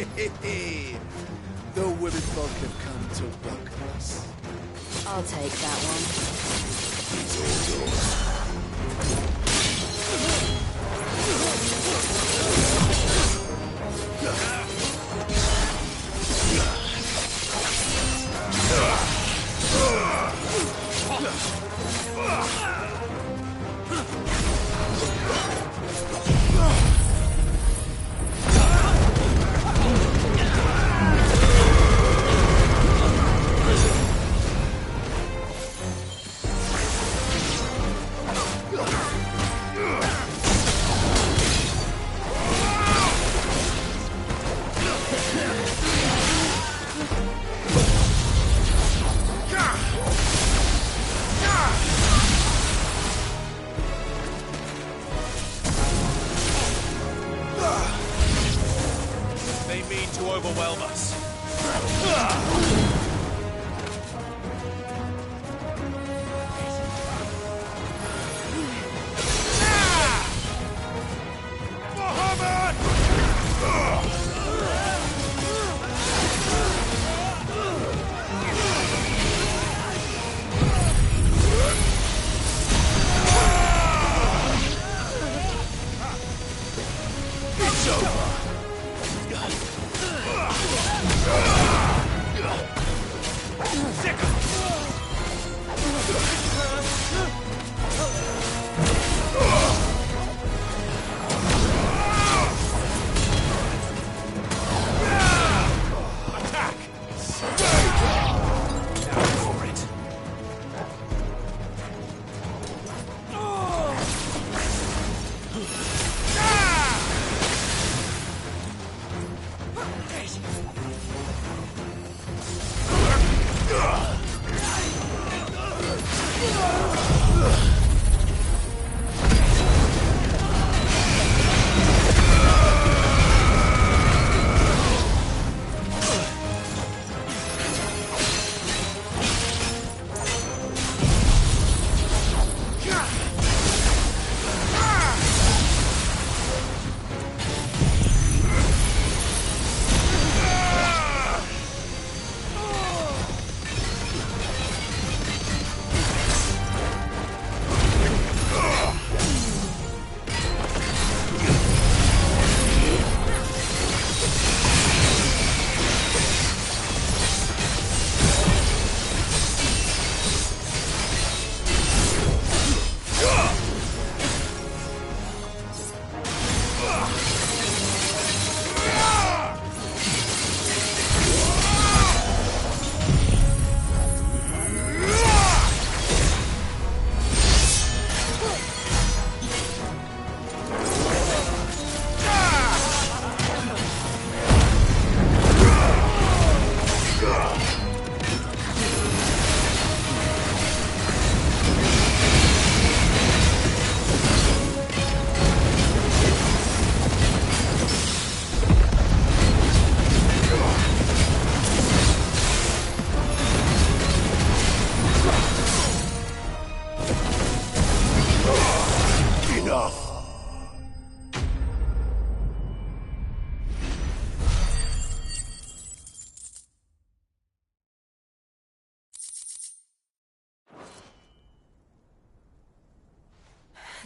The women folk have come to welcome us. I'll take that one. It's all yours. They mean to overwhelm us. It's over. Attack! Now for it.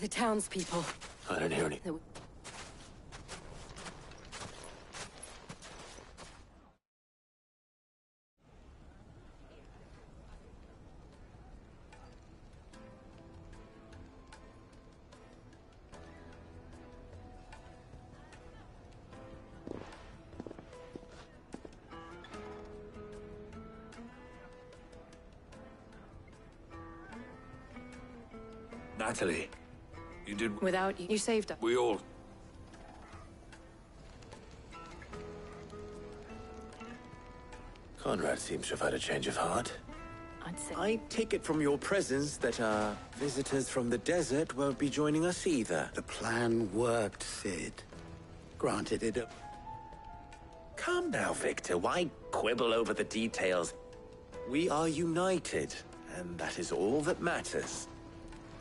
The townspeople. I don't hear anything. Natalie, you did... Without you, you saved us. We all... Conrad seems to have had a change of heart. I'd say. I take it from your presence that our visitors from the desert won't be joining us either. The plan worked, Sid. Granted it. Calm now, Victor. Why quibble over the details? We are united, and that is all that matters.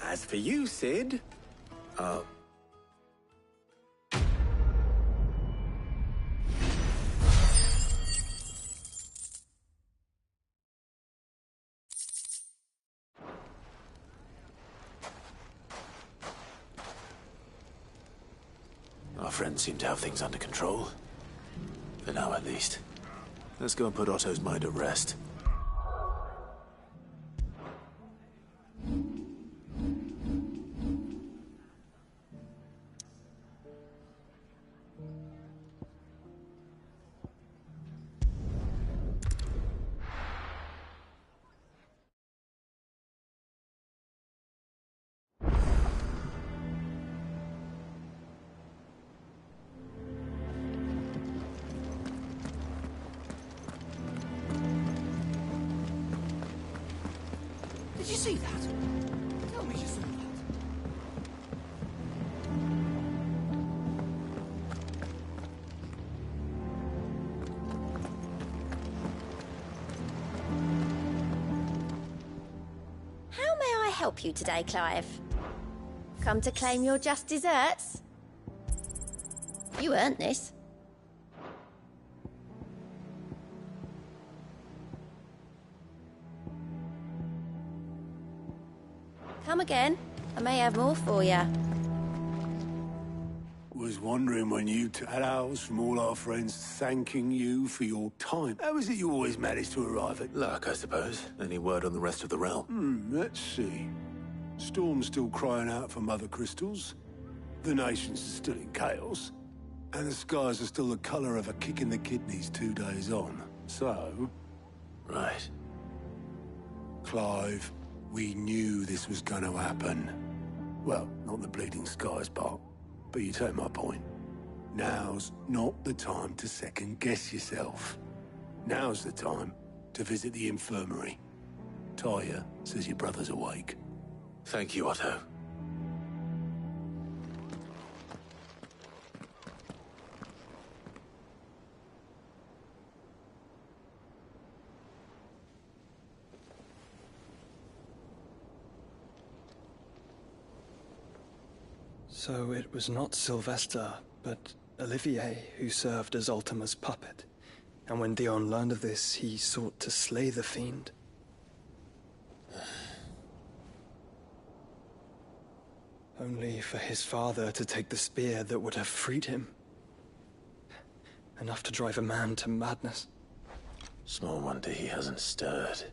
As for you, Sid... friends seem to have things under control. For now, at least. Let's go and put Otto's mind at rest. Did you see that? Tell me you saw that. How may I help you today, Clive? Come to claim your just desserts? You earned this. Come again. I may have more for you. Was wondering when you had ours from all our friends thanking you for your time. How is it you always manage to arrive at... Luck, I suppose. Any word on the rest of the realm? Let's see. Storm's still crying out for mother crystals. The nation's still in chaos. And the skies are still the colour of a kick in the kidneys 2 days on. So... Right. Clive, we knew this was going to happen. Well, not the bleeding skies part, but you take my point. Now's not the time to second-guess yourself. Now's the time to visit the infirmary. Tyre says your brother's awake. Thank you, Otto. So it was not Sylvester, but Olivier who served as Ultima's puppet. And when Dion learned of this, he sought to slay the fiend. Only for his father to take the spear that would have freed him. Enough to drive a man to madness. Small wonder he hasn't stirred.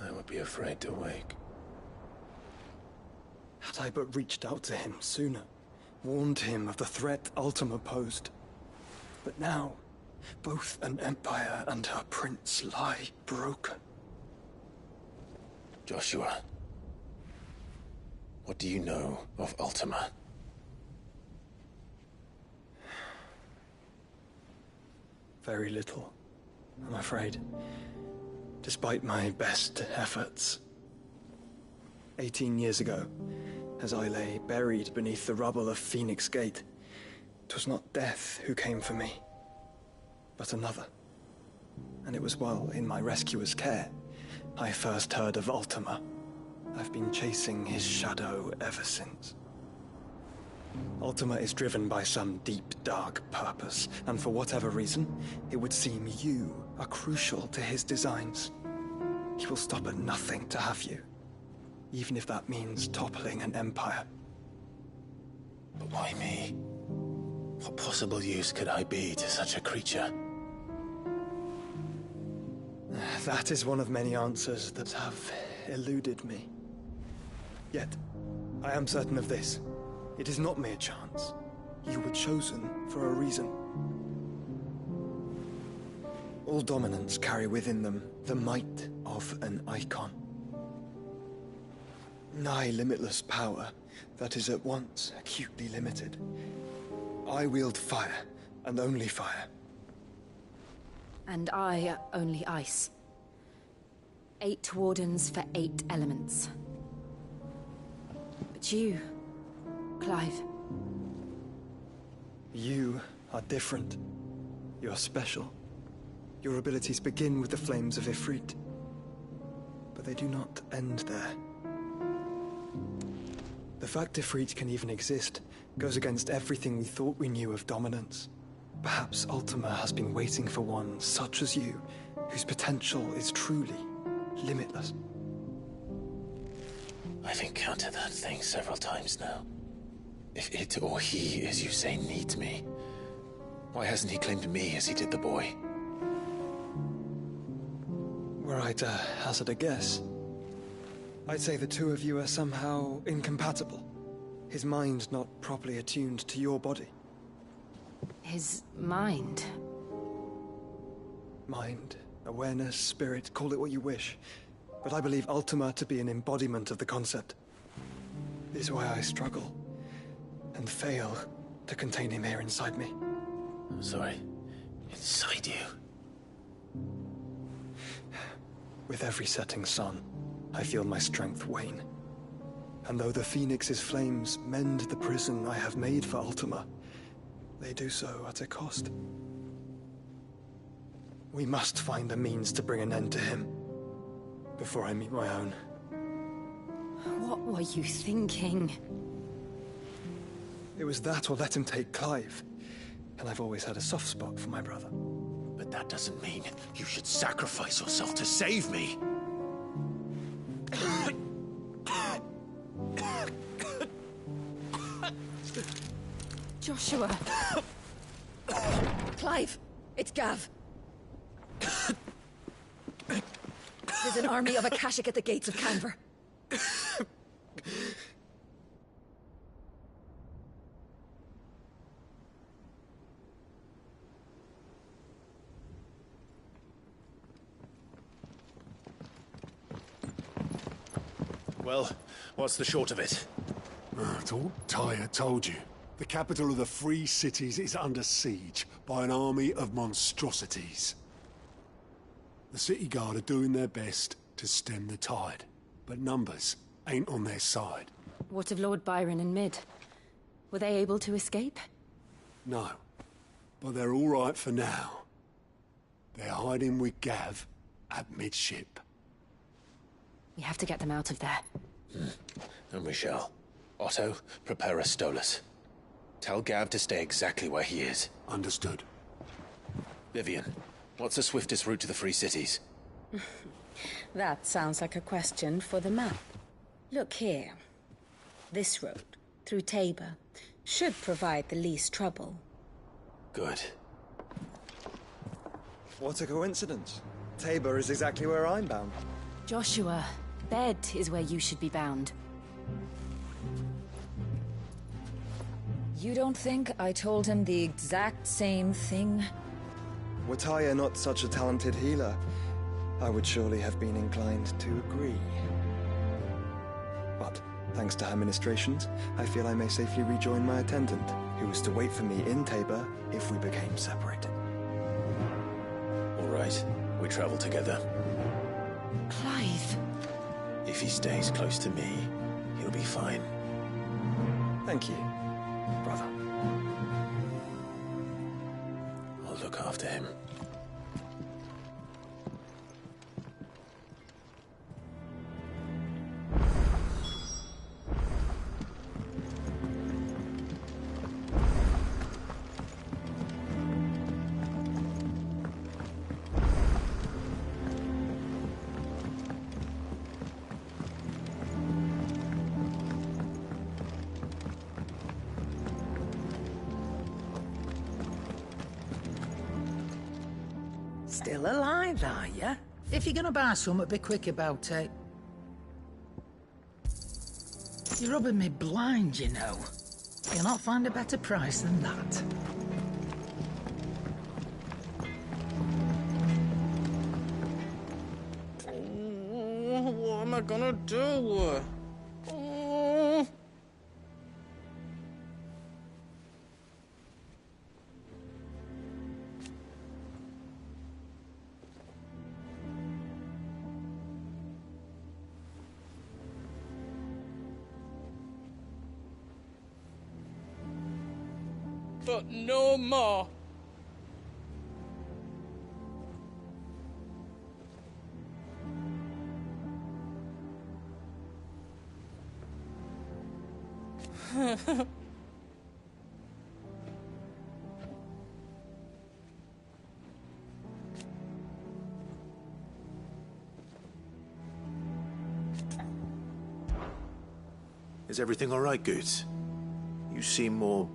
I would be afraid to wake. Had I but reached out to him sooner, warned him of the threat Ultima posed. But now, both an empire and her prince lie broken. Joshua, what do you know of Ultima? Very little, I'm afraid. Despite my best efforts. 18 years ago, as I lay buried beneath the rubble of Phoenix Gate, 'twas not death who came for me, but another. And it was while in my rescuer's care, I first heard of Ultima. I've been chasing his shadow ever since. Ultima is driven by some deep, dark purpose, and for whatever reason, it would seem you are crucial to his designs. He will stop at nothing to have you, even if that means toppling an empire. But why me? What possible use could I be to such a creature? That is one of many answers that have eluded me. Yet, I am certain of this. It is not mere chance. You were chosen for a reason. All dominants carry within them the might of an icon. Nigh limitless power that is at once acutely limited. I wield fire, and only fire. And I only ice. 8 wardens for 8 elements. But you, Clive. You are different. You're special. Your abilities begin with the flames of Ifrit. But they do not end there. The fact Ifrit can even exist goes against everything we thought we knew of dominance. Perhaps Ultima has been waiting for one such as you, whose potential is truly limitless. I've encountered that thing several times now. If it or he, as you say, needs me, why hasn't he claimed me as he did the boy? Were I to hazard a guess, I'd say the two of you are somehow incompatible. His mind not properly attuned to your body. His mind? Mind, awareness, spirit, call it what you wish. But I believe Ultima to be an embodiment of the concept. This is why I struggle and fail to contain him here inside me. I'm sorry. Inside you? With every setting sun, I feel my strength wane. And though the Phoenix's flames mend the prison I have made for Ultima, they do so at a cost. We must find a means to bring an end to him before I meet my own. What were you thinking? It was that or let him take Clive. And I've always had a soft spot for my brother. But that doesn't mean you should sacrifice yourself to save me. Joshua! Clive! It's Gav! There's an army of Akashic at the gates of Canver. Well, what's the short of it? It's all Tyre told you. The capital of the Free Cities is under siege by an army of monstrosities. The city guard are doing their best to stem the tide, but numbers ain't on their side. What of Lord Byron and Mid? Were they able to escape? No, but they're all right for now. They're hiding with Gav at midship. We have to get them out of there. And we shall. Otto, prepare a Stolas. Tell Gav to stay exactly where he is. Understood. Vivian, what's the swiftest route to the Free Cities? That sounds like a question for the map. Look here. This road, through Tabor, should provide the least trouble. Good. What a coincidence. Tabor is exactly where I'm bound. Joshua, bed is where you should be bound. You don't think I told him the exact same thing? Were Tyre not such a talented healer, I would surely have been inclined to agree. But, thanks to her ministrations, I feel I may safely rejoin my attendant, who was to wait for me in Tabor if we became separated. All right, we travel together. Clive! If he stays close to me, he'll be fine. Thank you, brother. I'll look after him. Still alive, are ya? If you're gonna buy something, be quick about it. You're rubbing me blind, you know. You'll not find a better price than that. What am I gonna do? But no more. Is everything all right, Goots? You seem more...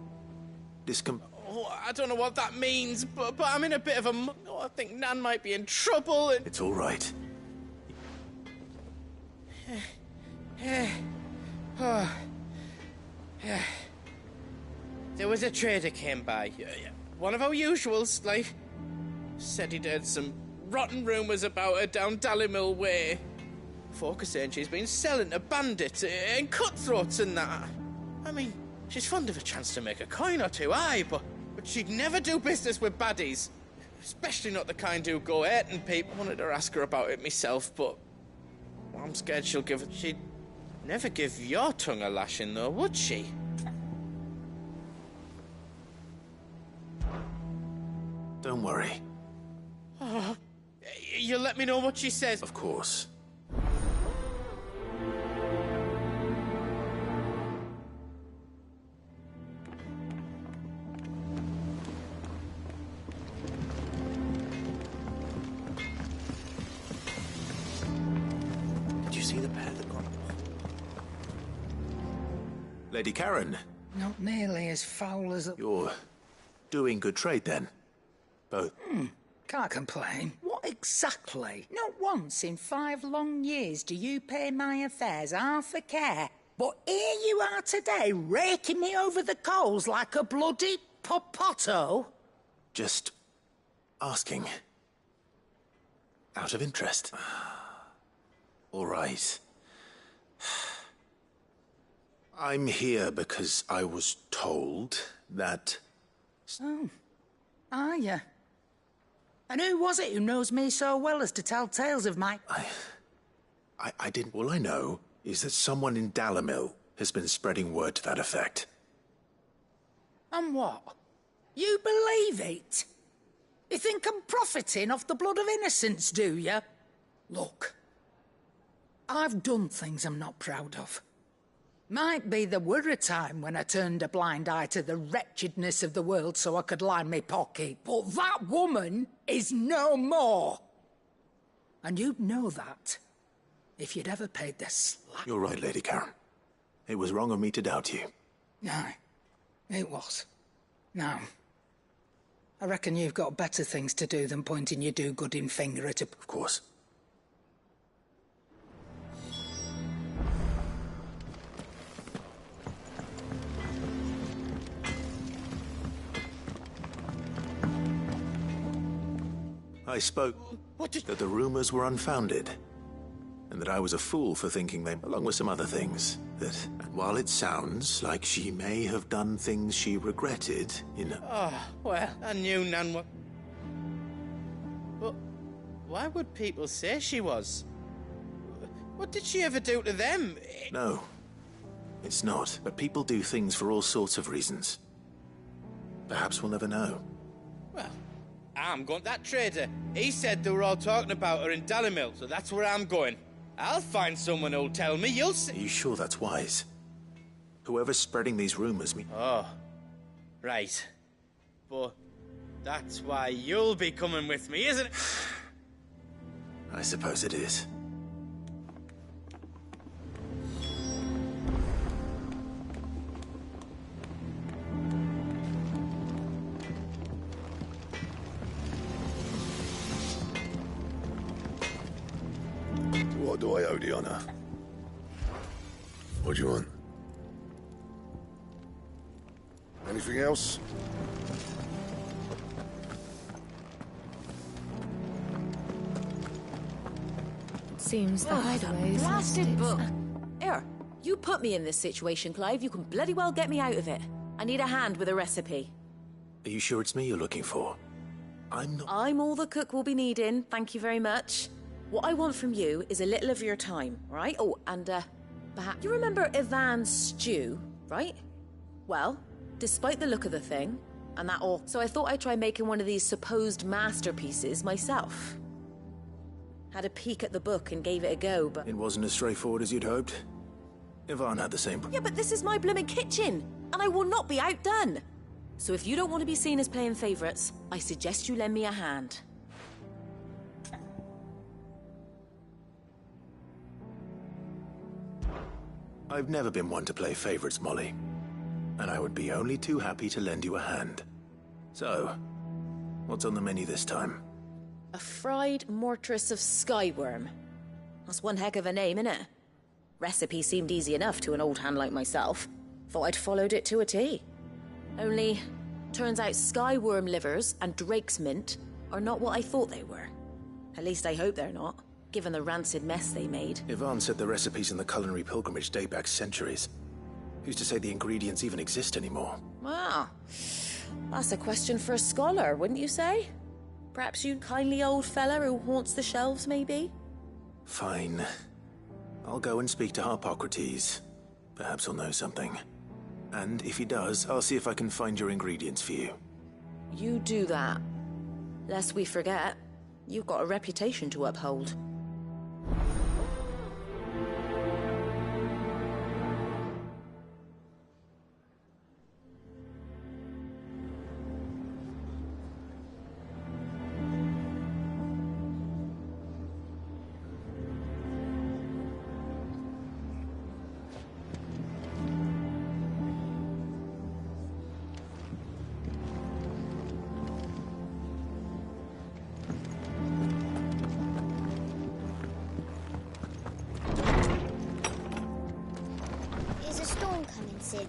Oh, I don't know what that means, but I'm in a bit of a... Oh, I think Nan might be in trouble and... It's all right. There was a trader came by. One of our usuals, like... Said he'd heard some rotten rumours about her down Dallimil Way. Folk are saying she's been selling to bandits and cutthroats and that. I mean, she's fond of a chance to make a coin or two, aye, but she'd never do business with baddies. Especially not the kind who go hurting people. I wanted to ask her about it myself, but I'm scared she'll give it. She'd never give your tongue a lashing, though, would she? Don't worry. Oh, you'll let me know what she says. Of course. Did you see the pair that got... Lady Karen. Not nearly as foul as... You're doing good trade, then? Both. Can't complain. What exactly? Not once in 5 long years do you pay my affairs half a care. But here you are today, raking me over the coals like a bloody popoto. Just asking. Out of interest. All right. I'm here because I was told that... Oh, are you? And who was it who knows me so well as to tell tales of my... I didn't... All I know is that someone in Dallimil has been spreading word to that effect. And what? You believe it? You think I'm profiting off the blood of innocents, do you? Look, I've done things I'm not proud of. Might be there were a time when I turned a blind eye to the wretchedness of the world so I could line my pocket. But that woman is no more. And you'd know that if you'd ever paid the slack. You're right, Lady Karen. It was wrong of me to doubt you. Aye, it was. Now, I reckon you've got better things to do than pointing your do-gooding finger at a... Of course. I spoke that the rumors were unfounded, and that I was a fool for thinking them, along with some other things, that while it sounds like she may have done things she regretted, Oh, well, I knew Nan was... But why would people say she was? What did she ever do to them? No, it's not. But people do things for all sorts of reasons. Perhaps we'll never know. Well, I'm going to that trader. He said they were all talking about her in Dallimil, so that's where I'm going. I'll find someone who'll tell me, you'll see. Are you sure that's wise? Whoever's spreading these rumors Oh, right. But that's why you'll be coming with me, isn't it? I suppose it is. What do I owe the honor? What do you want? Anything else? Seems the hideaway is Blasted book. Here, you put me in this situation, Clive. You can bloody well get me out of it. I need a hand with a recipe. Are you sure it's me you're looking for? I'm not... I'm all the cook will be needing, thank you very much. What I want from you is a little of your time, right? Oh, and, perhaps... You remember Ivan's stew, right? Well, despite the look of the thing, and that all... So I thought I'd try making one of these supposed masterpieces myself. Had a peek at the book and gave it a go, but... It wasn't as straightforward as you'd hoped. Yvonne had the same... Yeah, but this is my blooming kitchen, and I will not be outdone. So if you don't want to be seen as playing favourites, I suggest you lend me a hand. I've never been one to play favourites, Molly. and I would be only too happy to lend you a hand. So, what's on the menu this time? A fried mortress of skyworm. That's one heck of a name, innit? Recipe seemed easy enough to an old hand like myself. Thought I'd followed it to a T. Only, turns out skyworm livers and drake's mint are not what I thought they were. At least I hope they're not, given the rancid mess they made. Yvonne said the recipes in the culinary pilgrimage date back centuries. Who's to say the ingredients even exist anymore? Ah, that's a question for a scholar, wouldn't you say? Perhaps you kindly old fella who haunts the shelves, maybe? Fine. I'll go and speak to Harpocrates. Perhaps he'll know something. And if he does, I'll see if I can find your ingredients for you. You do that. Lest we forget, you've got a reputation to uphold. Is a storm coming, Sid?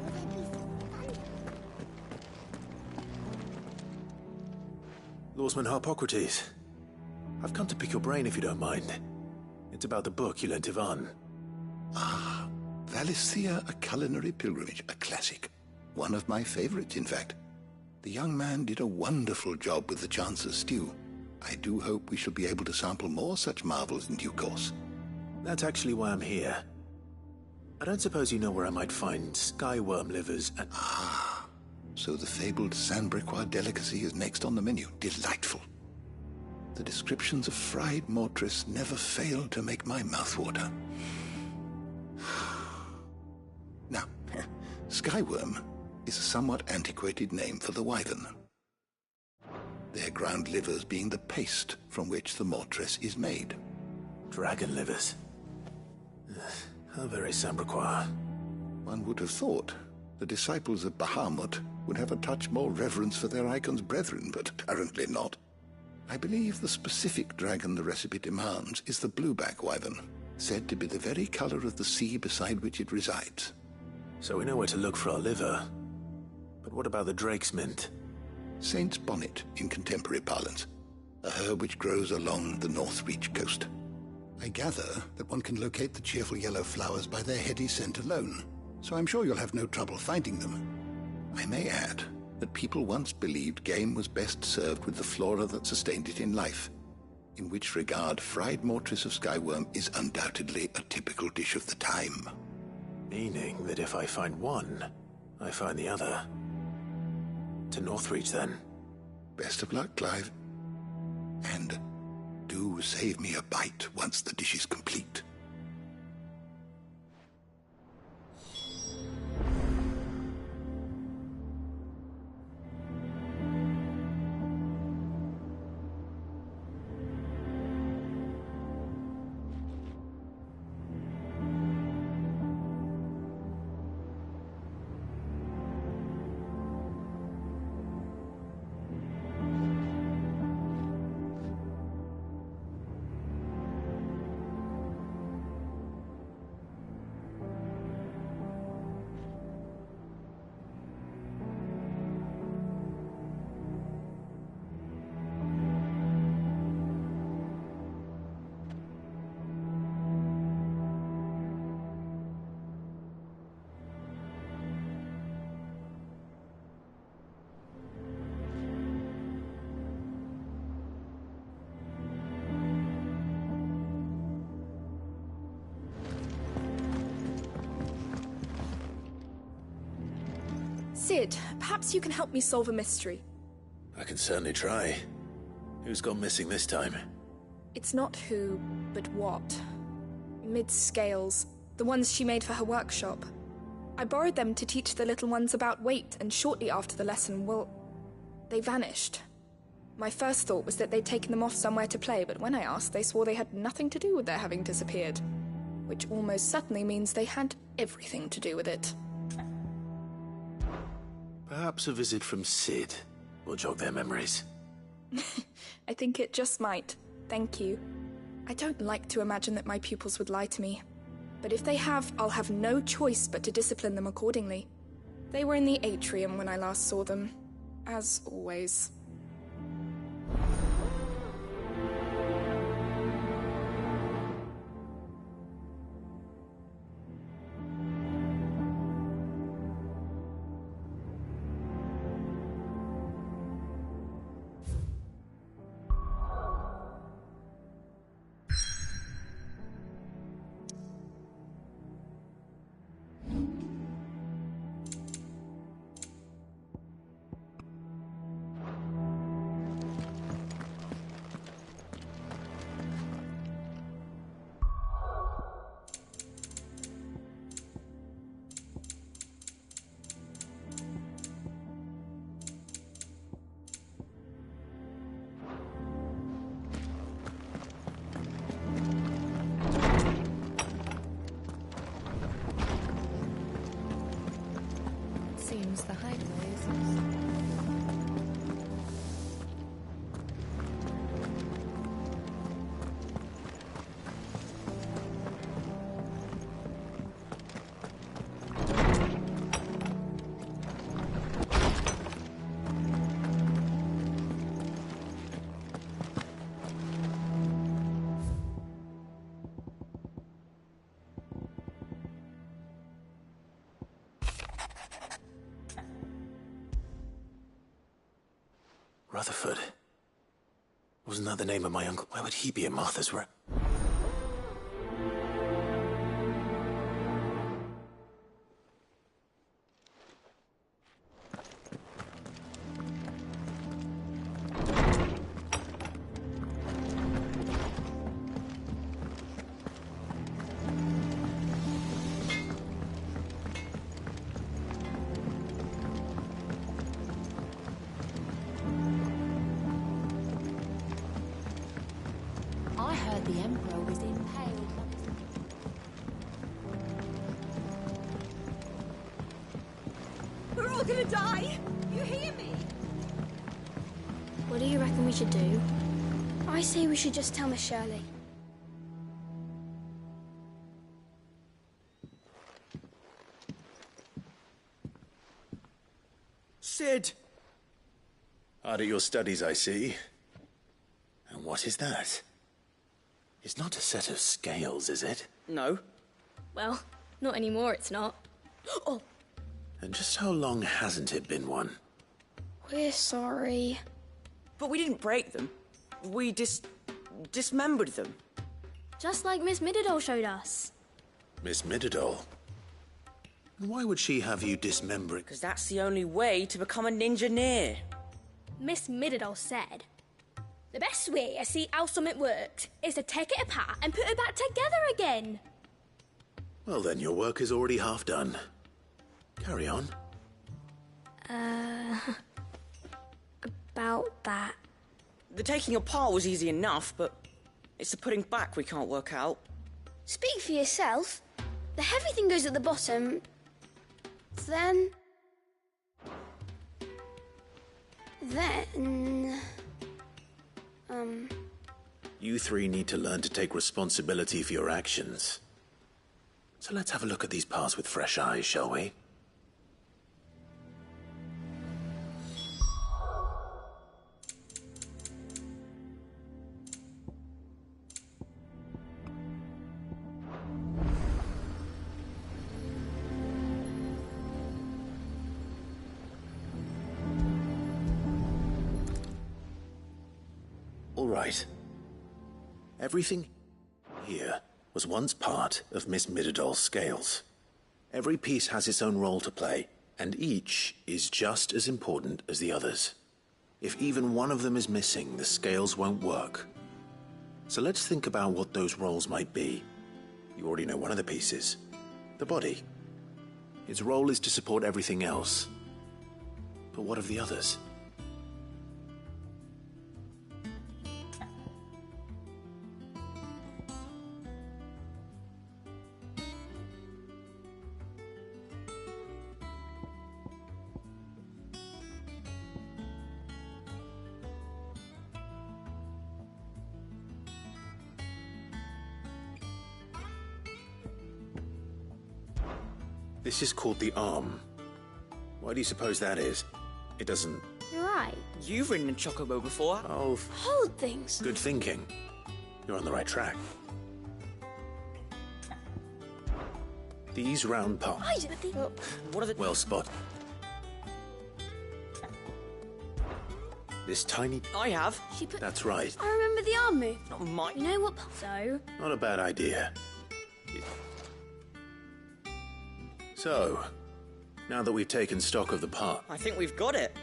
Will there be thunder? Lawsman Harpocrates. I've come to pick your brain if you don't mind. It's about the book you lent Yvonne. Ah, Valisthea, A Culinary Pilgrimage, a classic. One of my favorites, in fact. The young man did a wonderful job with the Chance's stew. I do hope we shall be able to sample more such marvels in due course. That's actually why I'm here. I don't suppose you know where I might find skyworm livers and... Ah, so the fabled Sandbricois delicacy is next on the menu. Delightful. The descriptions of fried mortress never failed to make my mouth water. Now, skyworm is a somewhat antiquated name for the wyvern. Their ground livers being the paste from which the mortress is made. Dragon livers. How very Sandbricois. One would have thought the disciples of Bahamut would have a touch more reverence for their icon's brethren, but apparently not. I believe the specific dragon the recipe demands is the blueback wyvern, said to be the very color of the sea beside which it resides. So we know where to look for our liver. But what about the drake's mint? Saint's bonnet in contemporary parlance, a herb which grows along the North Reach coast. I gather that one can locate the cheerful yellow flowers by their heady scent alone, so I'm sure you'll have no trouble finding them. I may add that people once believed game was best served with the flora that sustained it in life, in which regard fried mortress of skyworm is undoubtedly a typical dish of the time. Meaning that if I find one, I find the other. To Northreach, then. Best of luck, Clive. And do save me a bite once the dish is complete. Sid, perhaps you can help me solve a mystery. I can certainly try. Who's gone missing this time? It's not who, but what. Mid's scales, the ones she made for her workshop. I borrowed them to teach the little ones about weight, and shortly after the lesson, well, they vanished. My first thought was that they'd taken them off somewhere to play, but when I asked, they swore they had nothing to do with their having disappeared. Which almost certainly means they had everything to do with it. Perhaps a visit from Sid will jog their memories. I think it just might. Thank you. I don't like to imagine that my pupils would lie to me. But if they have, I'll have no choice but to discipline them accordingly. They were in the atrium when I last saw them, as always. Seems the highway is... Rutherford. Wasn't that the name of my uncle? Why would he be in Martha's room? I heard the Emperor was impaled. We're all gonna die! You hear me? What do you reckon we should do? I say we should just tell Miss Shirley. Sid! Hard at your studies, I see. And what is that? It's not a set of scales, is it? No. Well, not anymore, it's not. Oh, And just how long hasn't it been one? we're sorry. But we didn't break them. We dismembered them. Just like Miss Middledore showed us. Miss Middledore? Why would she have you dismember it? Because that's the only way to become a ninja-neer. Miss Middledore said, the best way to see how something works is to take it apart and put it back together again. Well then, your work is already half done. Carry on. About that. The taking apart was easy enough, but it's the putting back we can't work out. Speak for yourself. The heavy thing goes at the bottom. Then... You three need to learn to take responsibility for your actions. So let's have a look at these parts with fresh eyes, shall we? All right. Everything here was once part of Miss Midderdoll's scales. Every piece has its own role to play, and each is just as important as the others. If even one of them is missing, the scales won't work. So let's think about what those roles might be. You already know one of the pieces, the body. Its role is to support everything else. But what of the others? This is called the arm. Why do you suppose that is? It doesn't... You're right. You've ridden a chocobo before. Oh, Hold things. good thinking. You're on the right track. These round parts. I did the... What are the... Well spotted. This tiny... I have. She put... That's right. I remember the arm move. Not mine. You know what... So... Not a bad idea. So, now that we've taken stock of the part, I think we've got it.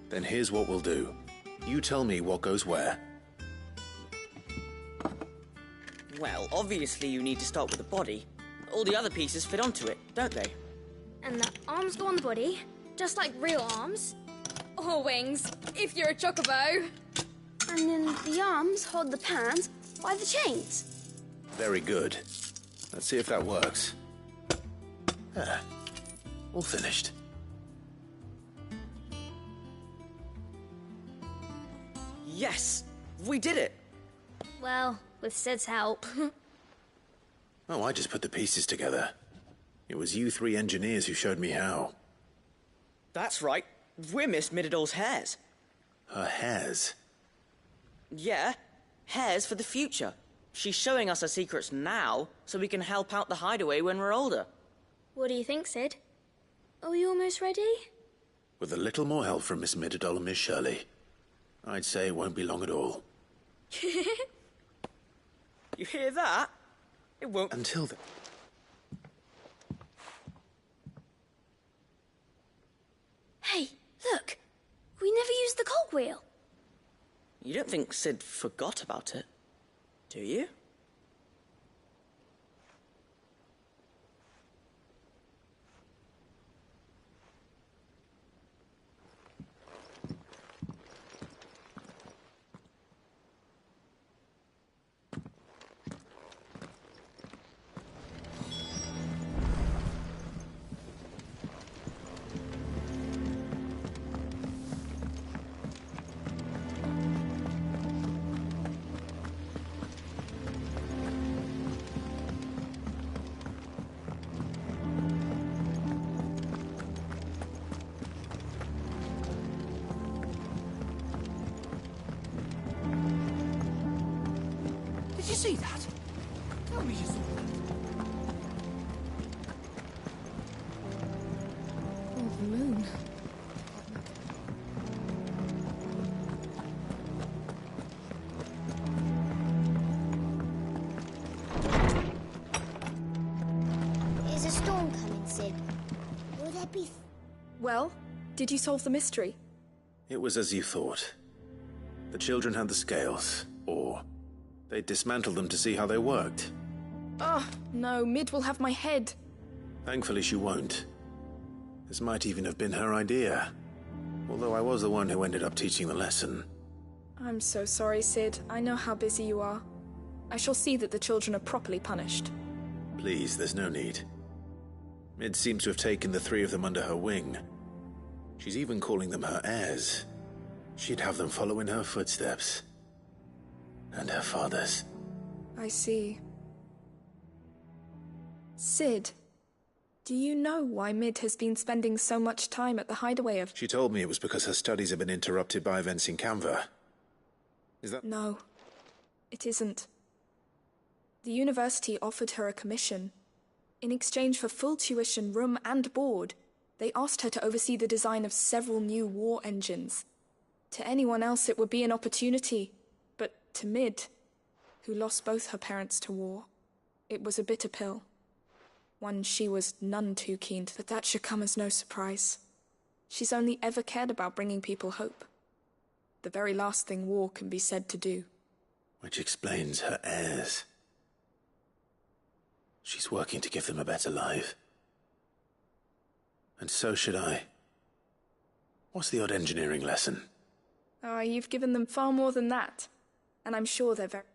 then here's what we'll do. You tell me what goes where. Well, obviously you need to start with the body. All the other pieces fit onto it, don't they? And the arms go on the body, just like real arms. Or wings, if you're a chocobo. And then the arms hold the pans by the chains. Very good. Let's see if that works. Ah, all finished. Yes! We did it! Well, with Sid's help. Oh, I just put the pieces together. It was you three engineers who showed me how. That's right. We're Miss Mididol's hairs. Her hairs? Yeah, hairs for the future. She's showing us her secrets now, so we can help out the hideaway when we're older. What do you think, Sid? Are we almost ready? With a little more help from Miss Mididol and Miss Shirley, I'd say it won't be long at all. You hear that? It won't... Until then... Hey, look! We never used the cogwheel. You don't think Sid forgot about it, do you? Did you see that? Tell me you saw that. Oh, the moon. Is a storm coming, Sid? Will there be... Well, did you solve the mystery? It was as you thought. The children had the scales, or they dismantled them to see how they worked. Oh, no, Mid will have my head. Thankfully she won't. This might even have been her idea. Although I was the one who ended up teaching the lesson. I'm so sorry, Sid. I know how busy you are. I shall see that the children are properly punished. Please, there's no need. Mid seems to have taken the three of them under her wing. She's even calling them her heirs. She'd have them follow in her footsteps. And her father's. I see. Sid, do you know why Mid has been spending so much time at the hideaway of... She told me it was because her studies have been interrupted by events in Canva. Is that... No, it isn't. The university offered her a commission. In exchange for full tuition, room and board, they asked her to oversee the design of several new war engines. To anyone else it would be an opportunity, but to Mid, who lost both her parents to war, it was a bitter pill. One she was none too keen to, but that should come as no surprise. She's only ever cared about bringing people hope. The very last thing war can be said to do. Which explains her heirs. She's working to give them a better life. And so should I. What's the odd engineering lesson? Oh, you've given them far more than that. And I'm sure they're very...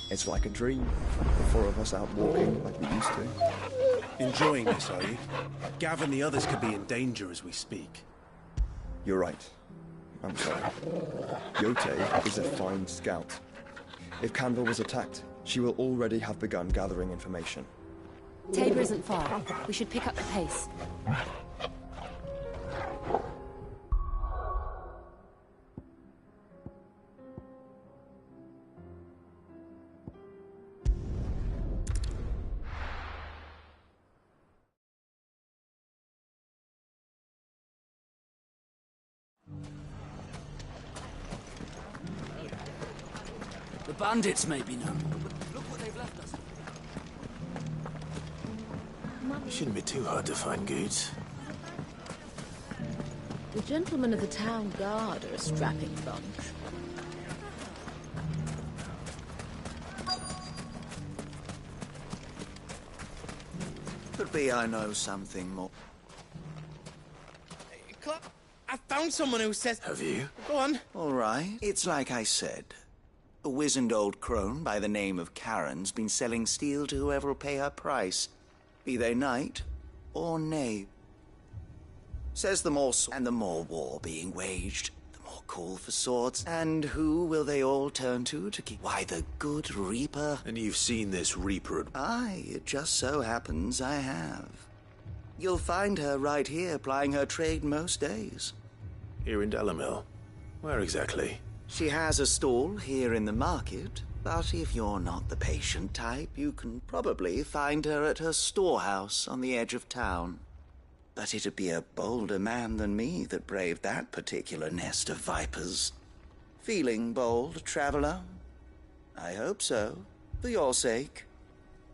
It's like a dream. The four of us out walking like we used to. Enjoying this, are you? Gav and the others could be in danger as we speak. You're right. I'm sorry. Yote is a fine scout. If Canville was attacked, she will already have begun gathering information. Tabor isn't far. We should pick up the pace. The bandits may be known. Look what they've left us. It shouldn't be too hard to find goods. The gentlemen of the town guard are a strapping bunch. Could be I know something more. I found someone who says... Have you? Go on. All right. It's like I said. A wizened old crone by the name of Karen's been selling steel to whoever will pay her price, be they knight or knave. Says the more and the more war being waged, the more call for swords. And who will they all turn to keep? Why, the good Reaper. And you've seen this Reaper? Aye, it just so happens I have. You'll find her right here plying her trade most days. Here in Dalimil? Where exactly? She has a stall here in the market, but if you're not the patient type, you can probably find her at her storehouse on the edge of town. But it'd be a bolder man than me that braved that particular nest of vipers. Feeling bold, traveler? I hope so, for your sake.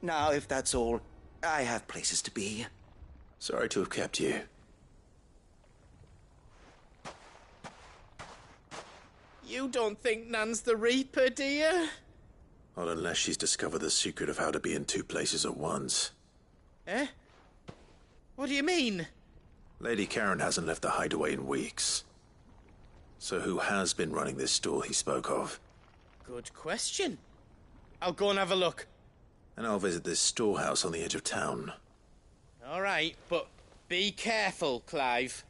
Now, if that's all, I have places to be. Sorry to have kept you. You don't think Nan's the Reaper, do you? Not unless she's discovered the secret of how to be in two places at once. Eh? What do you mean? Lady Karen hasn't left the hideaway in weeks. So who has been running this stall he spoke of? Good question. I'll go and have a look. And I'll visit this storehouse on the edge of town. All right, but be careful, Clive.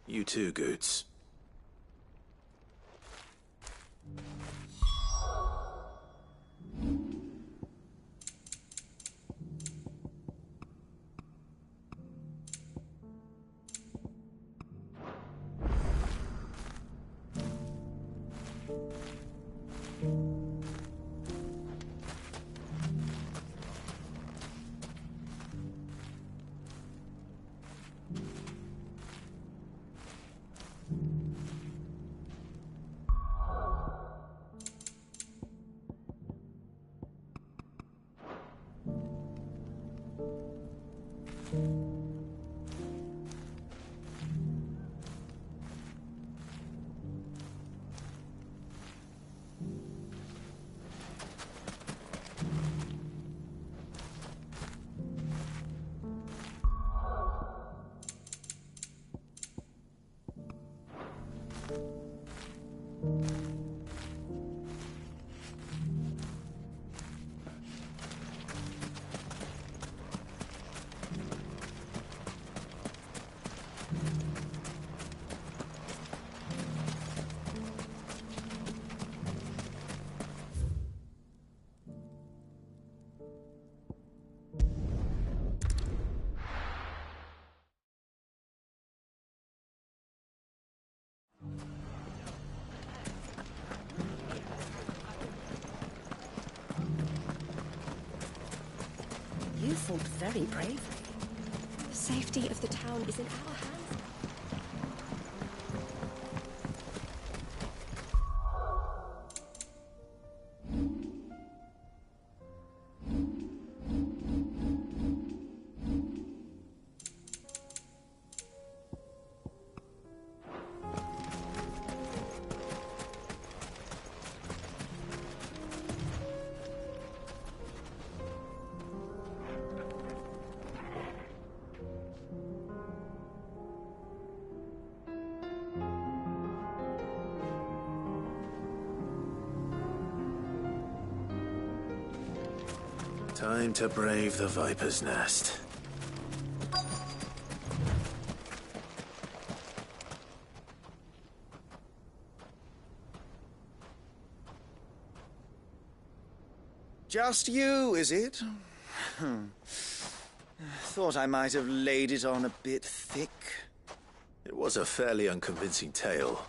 You too, Goots. You fought very bravely. The safety of the town is in our hands. Time to brave the Viper's Nest. Just you, is it? Thought I might have laid it on a bit thick. It was a fairly unconvincing tale.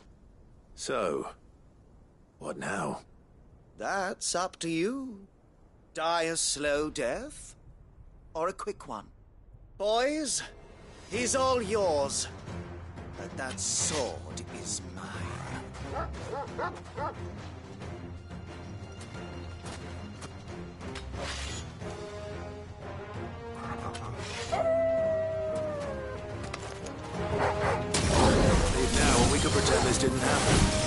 So, what now? That's up to you. Die a slow death, or a quick one. Boys, he's all yours. But that sword is mine. Leave now, or we could pretend this didn't happen.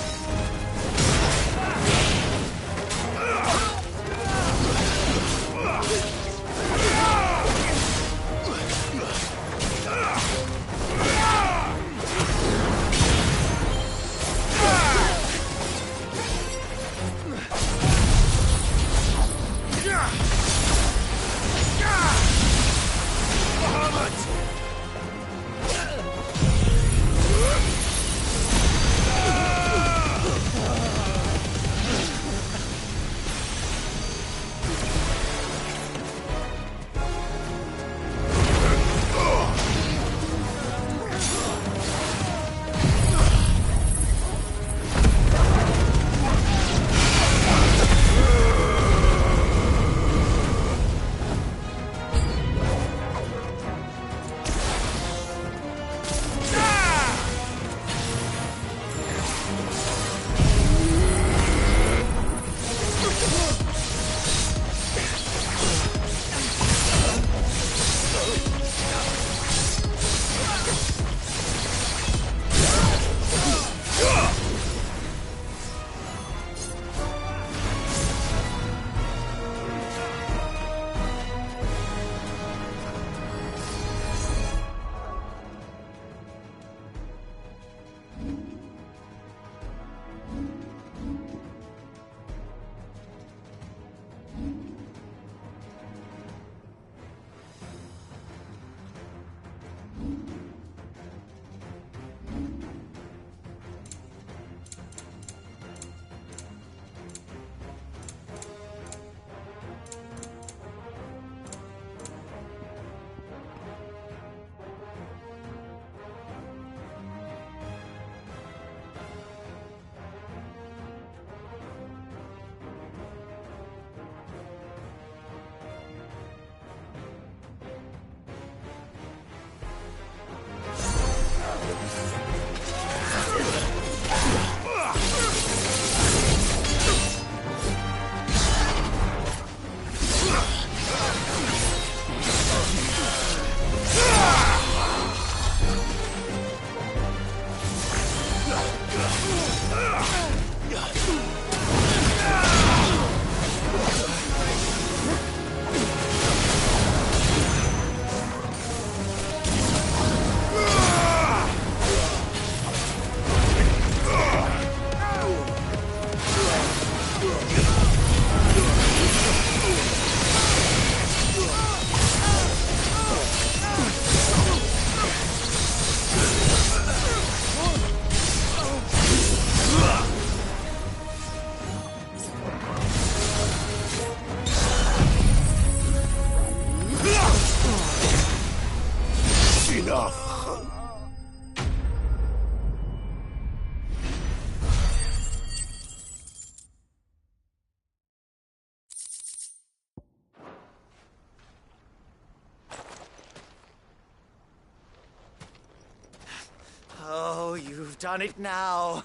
Oh, you've done it now.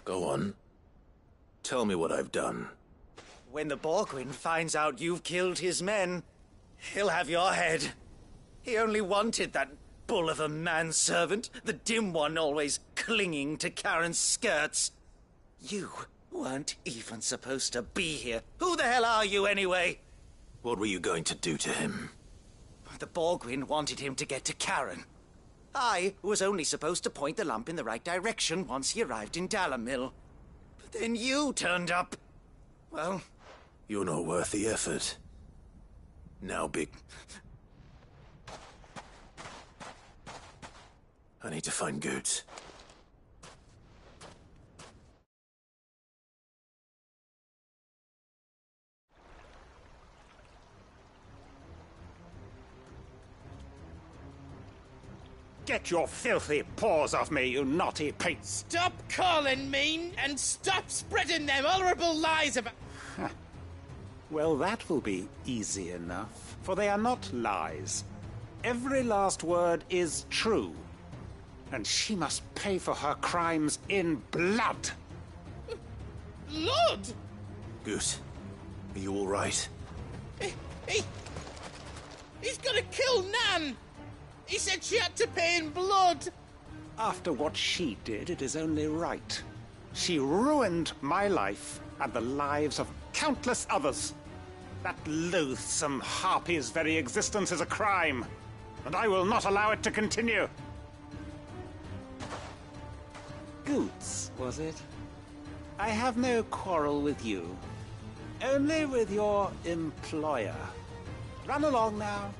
Go on. Tell me what I've done. When the Borgwyn finds out you've killed his men, he'll have your head. He only wanted that bull of a manservant, the dim one always clinging to Karen's skirts. You weren't even supposed to be here. Who the hell are you, anyway? What were you going to do to him? The Borgwyn wanted him to get to Karen. I was only supposed to point the lamp in the right direction once he arrived in Dalamil. But then you turned up. Well... You're not worth the effort. Now, Big... I need to find Goods. Get your filthy paws off me, you naughty pig! Stop calling me and stop spreading them horrible lies about... Well, that will be easy enough, for they are not lies. Every last word is true. And she must pay for her crimes in blood. Blood? Goose, are you all right? He's gonna kill Nan! He said she had to pay in blood! After what she did, it is only right. She ruined my life and the lives of countless others. That loathsome harpy's very existence is a crime, and I will not allow it to continue. Goots, was it? I have no quarrel with you. Only with your employer. Run along now.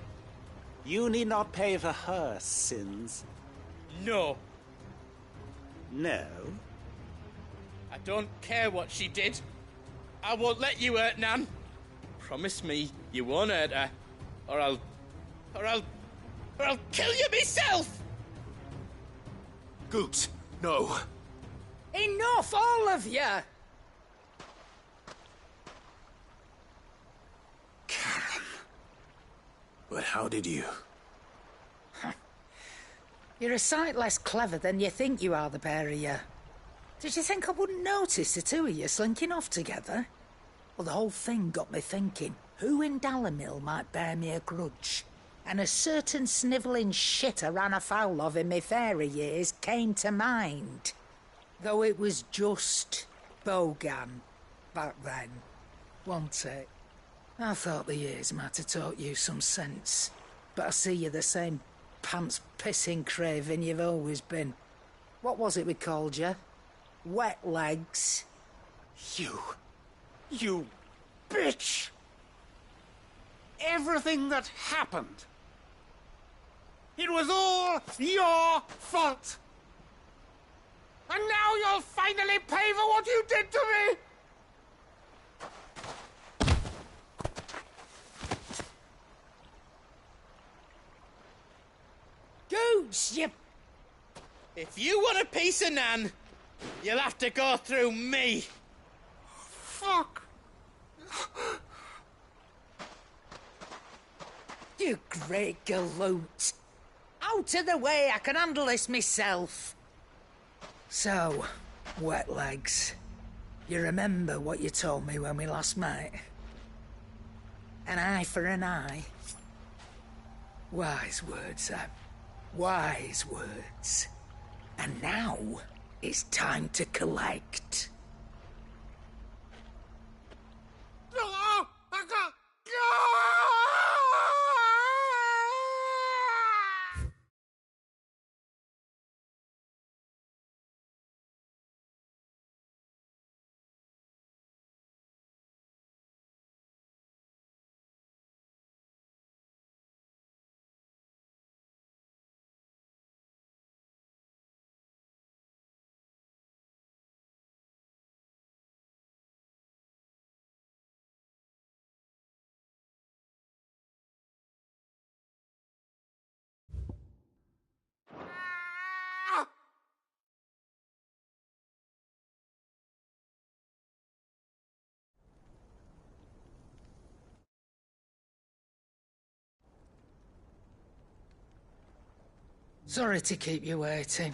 You need not pay for her sins. No. No? I don't care what she did. I won't let you hurt Nan. Promise me you won't hurt her, or I'll kill you myself! Goots, no. Enough, all of you! Karen. But how did you? You're a sight less clever than you think you are, the pair of you. Did you think I wouldn't notice the two of you slinking off together? Well, the whole thing got me thinking, who in Dalimil might bear me a grudge? And a certain snivelling shit I ran afoul of in my fairy years came to mind. Though it was just Bogan back then, wasn't it? I thought the years might have taught you some sense, but I see you're the same pants-pissing craven you've always been. What was it we called you? Wet legs? You bitch! Everything that happened, it was all your fault! And now you'll finally pay for what you did to me! Goots, you... If you want a piece of Nan, you'll have to go through me. Fuck! You great galoot. Out of the way, I can handle this myself. So, wet legs, you remember what you told me when we last met? An eye for an eye. Wise words, Sam. Wise words. And now, it's time to collect. Sorry to keep you waiting.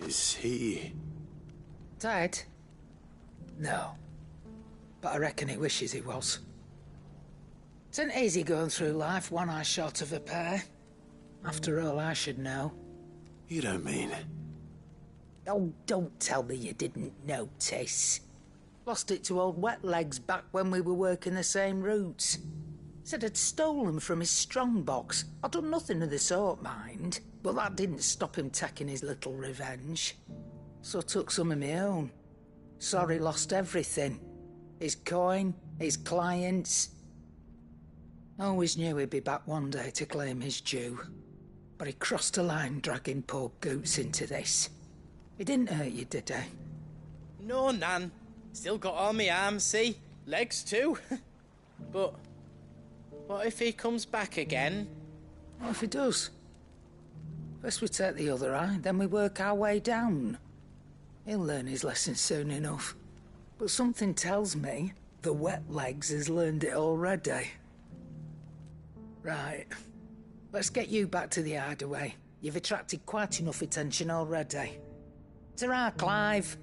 Is he... Dead? No. But I reckon he wishes he was. It isn't easy going through life one eye short of a pair. After all, I should know. You don't mean... Oh, don't tell me you didn't notice. Lost it to old Wet Legs back when we were working the same routes. Said I'd stolen from his strongbox. I'd done nothing of the sort, mind. But that didn't stop him taking his little revenge. So I took some of my own. Sorry lost everything. his coin, his clients. Always knew he'd be back one day to claim his due. But he crossed a line dragging poor Goots into this. He didn't hurt you, did he? No, Nan. Still got all my arms, see? Legs too. But what if he comes back again? What if he does? First we take the other eye, then we work our way down. He'll learn his lesson soon enough. But something tells me the wet legs has learned it already. Right. Let's get you back to the hideaway. You've attracted quite enough attention already. Ta-ra, Clive.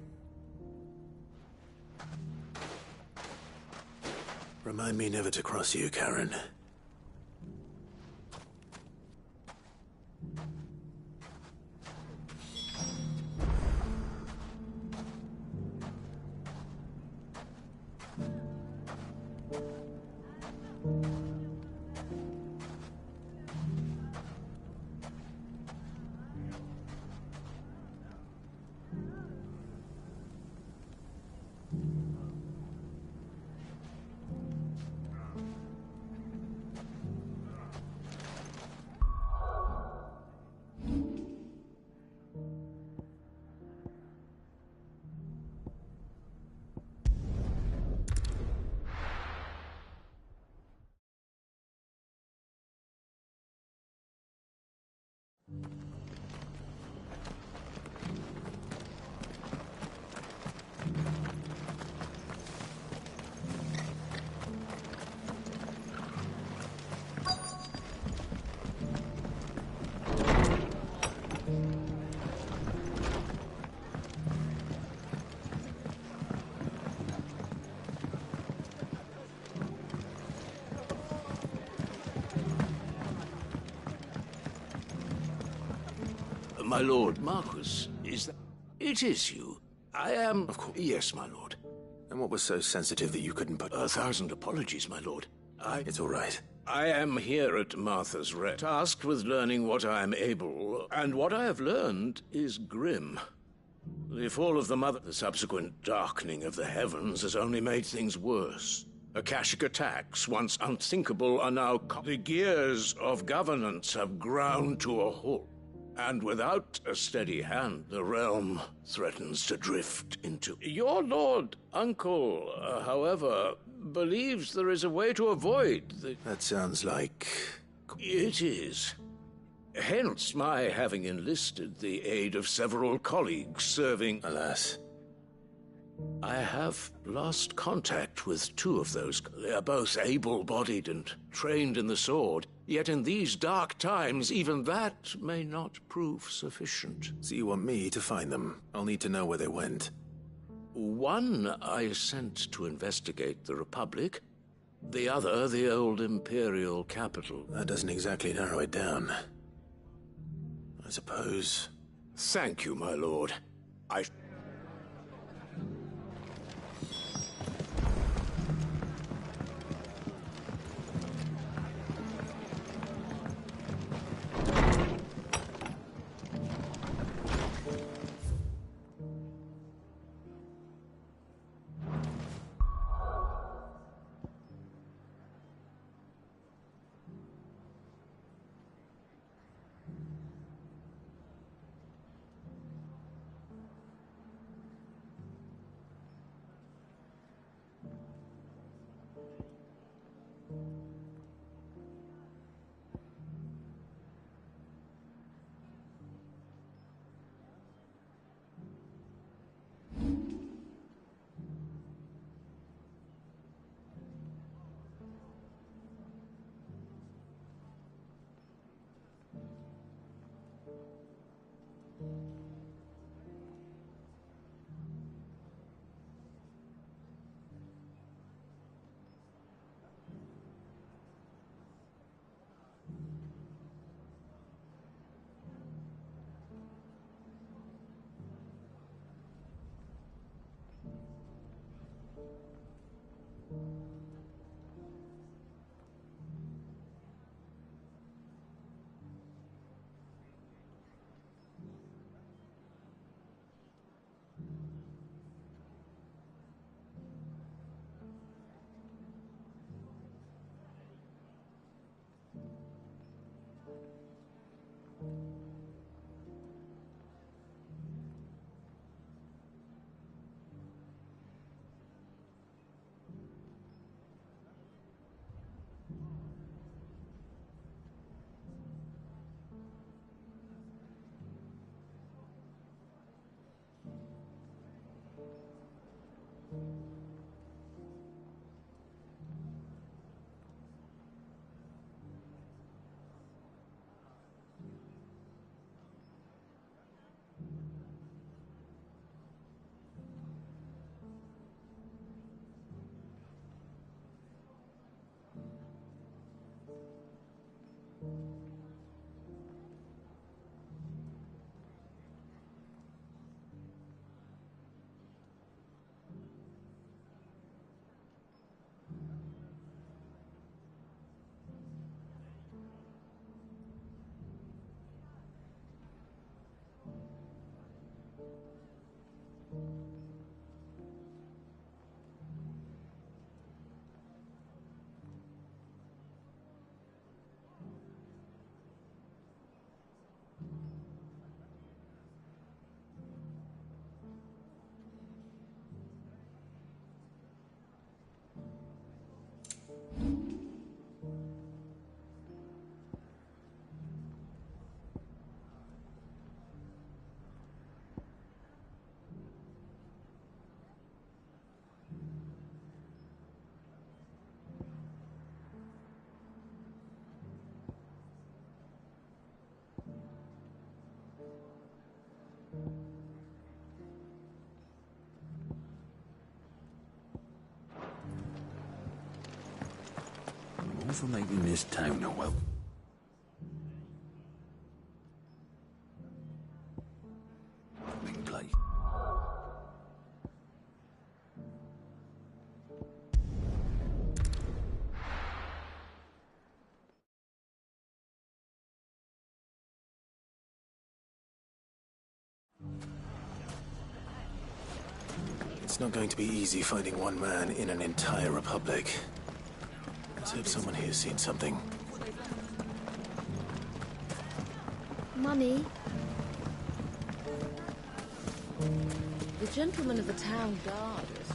Remind me never to cross you, Karen. My lord, Marquis, is that... It is you. I am... Of course. Yes, my lord. And what was so sensitive that you couldn't put... 1,000 apologies, my lord. It's all right. I am here at Martha's Rest, tasked with learning what I am able, and what I have learned is grim. The fall of the Mother, the subsequent darkening of the heavens, has only made things worse. Akashic attacks, once unthinkable, are now... The gears of governance have ground to a halt. And without a steady hand, the realm threatens to drift into... Your lord, uncle, however, believes there is a way to avoid the... That sounds like... It is. Hence my having enlisted the aid of several colleagues serving... Alas. I have lost contact with two of those. They are both able-bodied and trained in the sword. Yet in these dark times, even that may not prove sufficient. So you want me to find them? I'll need to know where they went. One I sent to investigate the Republic. The other, the old Imperial capital. That doesn't exactly narrow it down. I suppose... Thank you, my lord. for making this town a well. Big place. It's not going to be easy finding one man in an entire republic. Let's hope someone here's seen something. Mummy? The gentleman of the town guard is...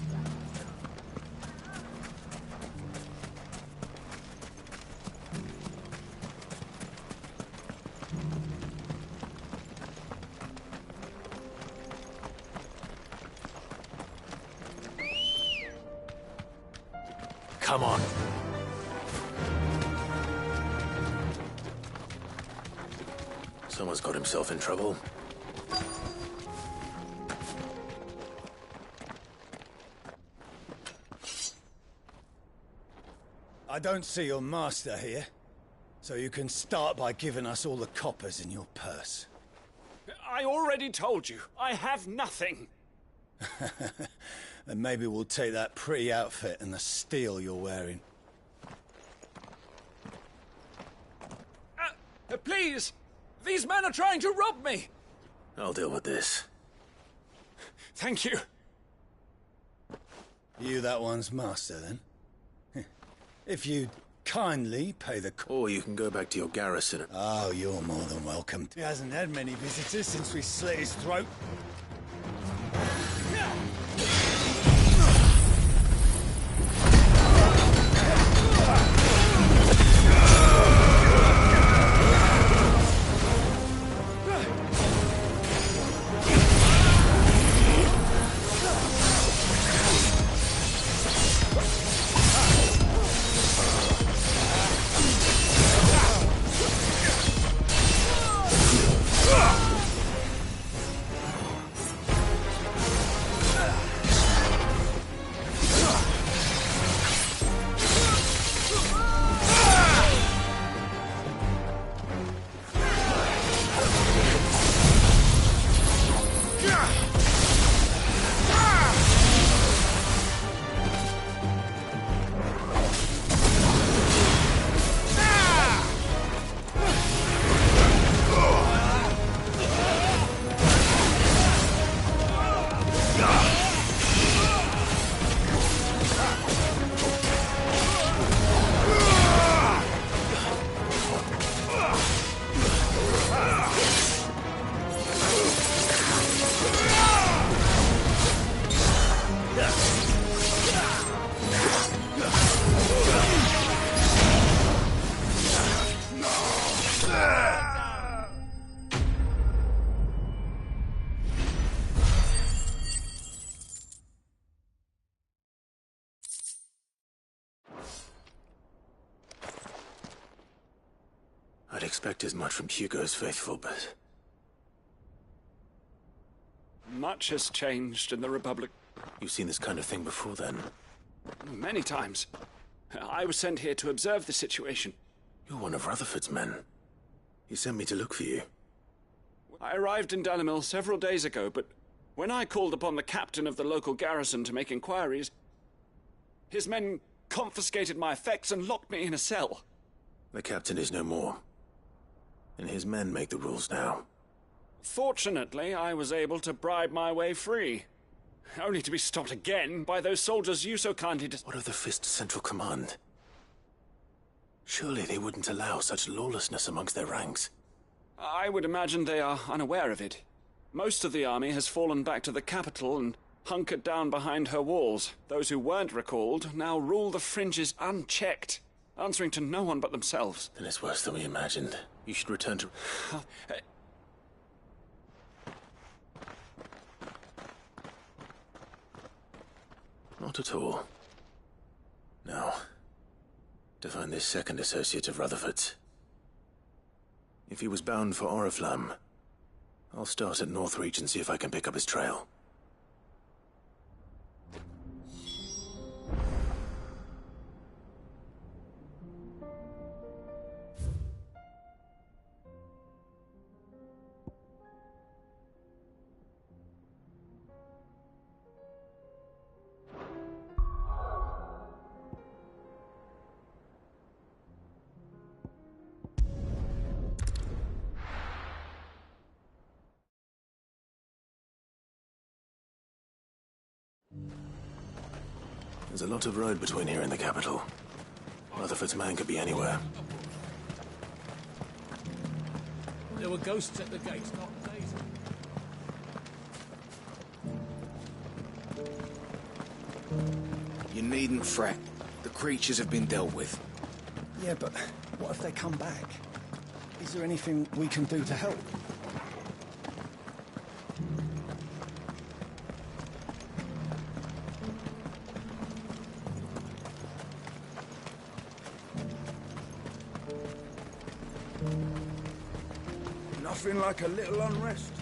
Come on. Someone's got himself in trouble. I don't see your master here, so you can start by giving us all the coppers in your purse. I already told you, I have nothing. Then maybe we'll take that pretty outfit and the steel you're wearing. Please! These men are trying to rob me! I'll deal with this. Thank you. You that one's master, then? If you'd kindly pay the... Or you can go back to your garrison. Oh, you're more than welcome. He hasn't had many visitors since we slit his throat. I'd expect as much from Hugo's faithful, but... Much has changed in the Republic. You've seen this kind of thing before, then? Many times. I was sent here to observe the situation. You're one of Rutherford's men. He sent me to look for you. I arrived in Dalimil several days ago, but when I called upon the captain of the local garrison to make inquiries, his men confiscated my effects and locked me in a cell. The captain is no more. And his men make the rules now. Fortunately, I was able to bribe my way free. Only to be stopped again by those soldiers you so kindly What of the Fist Central Command? Surely they wouldn't allow such lawlessness amongst their ranks. I would imagine they are unaware of it. Most of the army has fallen back to the capital and hunkered down behind her walls. Those who weren't recalled now rule the fringes unchecked, answering to no one but themselves. Then it's worse than we imagined. You should return to... Not at all. Now, to find this second associate of Rutherford's. If he was bound for Oriflamme, I'll start at Northreach and see if I can pick up his trail. There's a lot of road between here and the capital. Rutherford's man could be anywhere. There were ghosts at the gates, not days. You needn't fret. The creatures have been dealt with. Yeah, but what if they come back? Is there anything we can do to help? Nothing like a little unrest.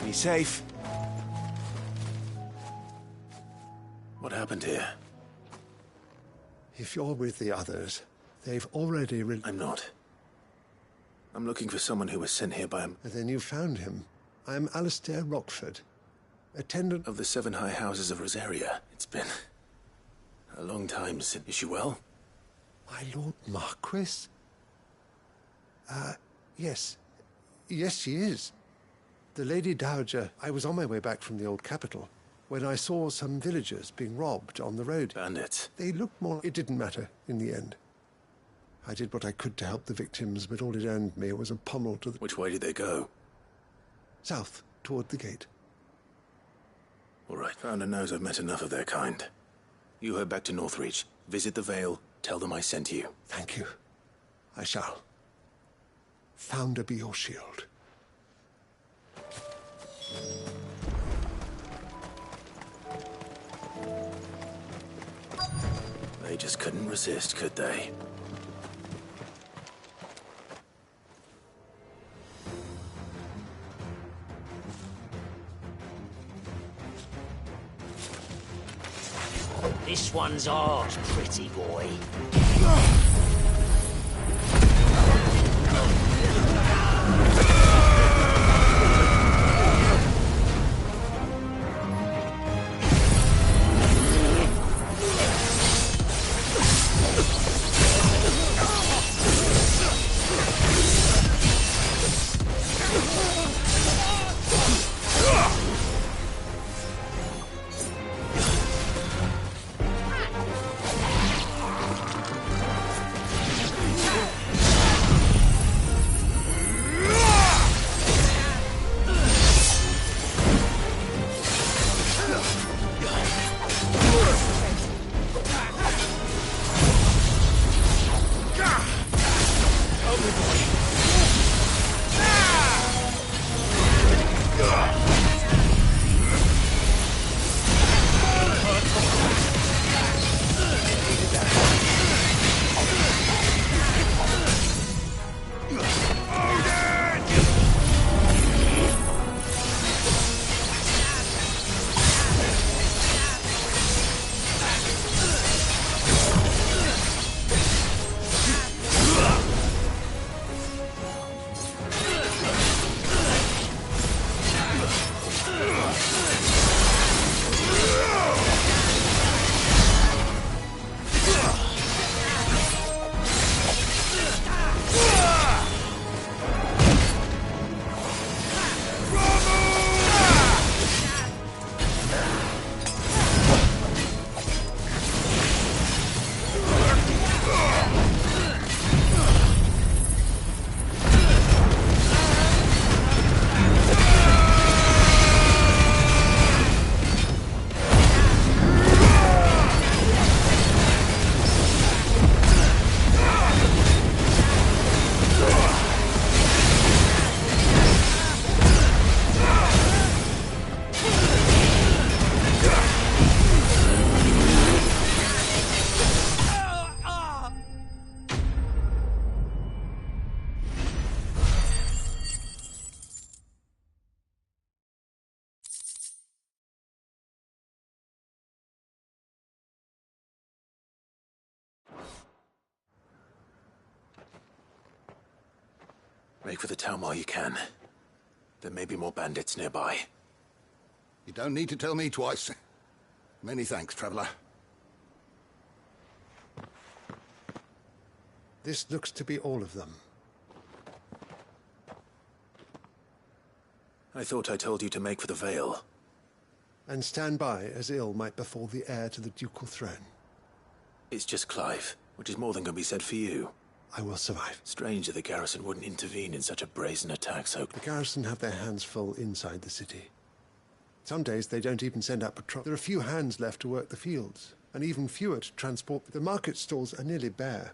Be safe. What happened here? If you're with the others, they've already... I'm not. I'm looking for someone who was sent here by him. Then you found him. I'm Alistair Rockford, attendant of the 7 high houses of Rosaria. It's been a long time since... Is she well? My Lord Marquis? Yes. Yes, she is. The Lady Dowager... I was on my way back from the old capital when I saw some villagers being robbed on the road. Bandits. They looked more... It didn't matter in the end. I did what I could to help the victims, but all it earned me was a pommel to the... Which way did they go? South, toward the gate. All right, Founder knows I've met enough of their kind. You head back to Northreach, visit the Vale, tell them I sent you. Thank you. I shall. Founder be your shield. They just couldn't resist, could they? This one's ours, pretty boy. Make for the town while you can. There may be more bandits nearby. You don't need to tell me twice. Many thanks, traveler. This looks to be all of them. I thought I told you to make for the Vale. And stand by as ill might befall the heir to the ducal throne. It's just Clive, which is more than can be said for you. I will survive. Strange that the garrison wouldn't intervene in such a brazen attack so... The garrison have their hands full inside the city. Some days they don't even send out patrol. There are few hands left to work the fields, and even fewer to transport. The market stalls are nearly bare,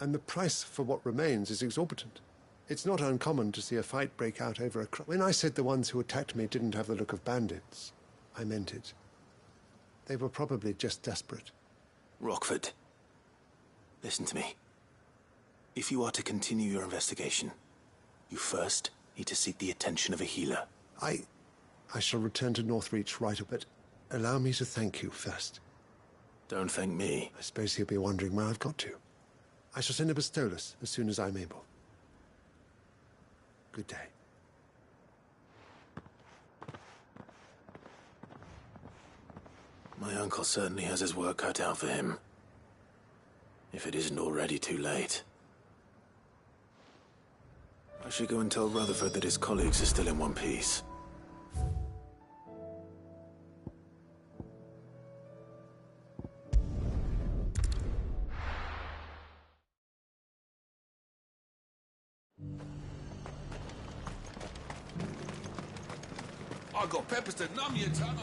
and the price for what remains is exorbitant. It's not uncommon to see a fight break out over a crop. When I said the ones who attacked me didn't have the look of bandits, I meant it. They were probably just desperate. Rockford, listen to me. If you are to continue your investigation, you first need to seek the attention of a healer. I shall return to Northreach right away, but allow me to thank you first. Don't thank me. I suppose he'll be wondering where I've got to. I shall send a Bastolus as soon as I'm able. Good day. My uncle certainly has his work cut out for him. If it isn't already too late. I should go and tell Rutherford that his colleagues are still in one piece. I got peppers to numb your tongue.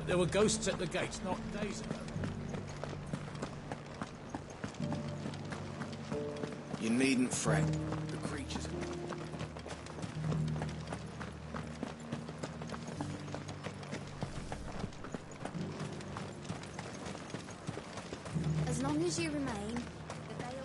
There were ghosts at the gates not days ago. You needn't fret. The creatures... As long as you remain, the Vale...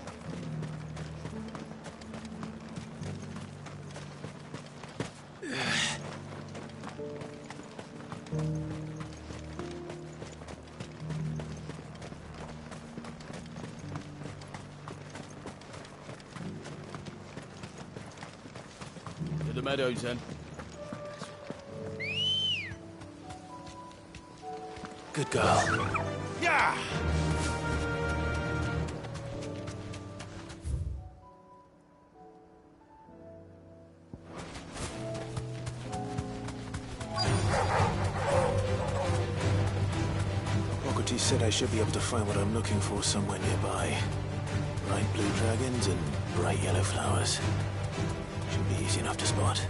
To the meadows, then. Good girl. Yeah! He said I should be able to find what I'm looking for somewhere nearby. Bright blue dragons and bright yellow flowers. Should be easy enough to spot.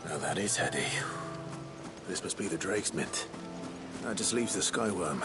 Now that is heady. This must be the Drake's Mint. That just leaves the Skyworm.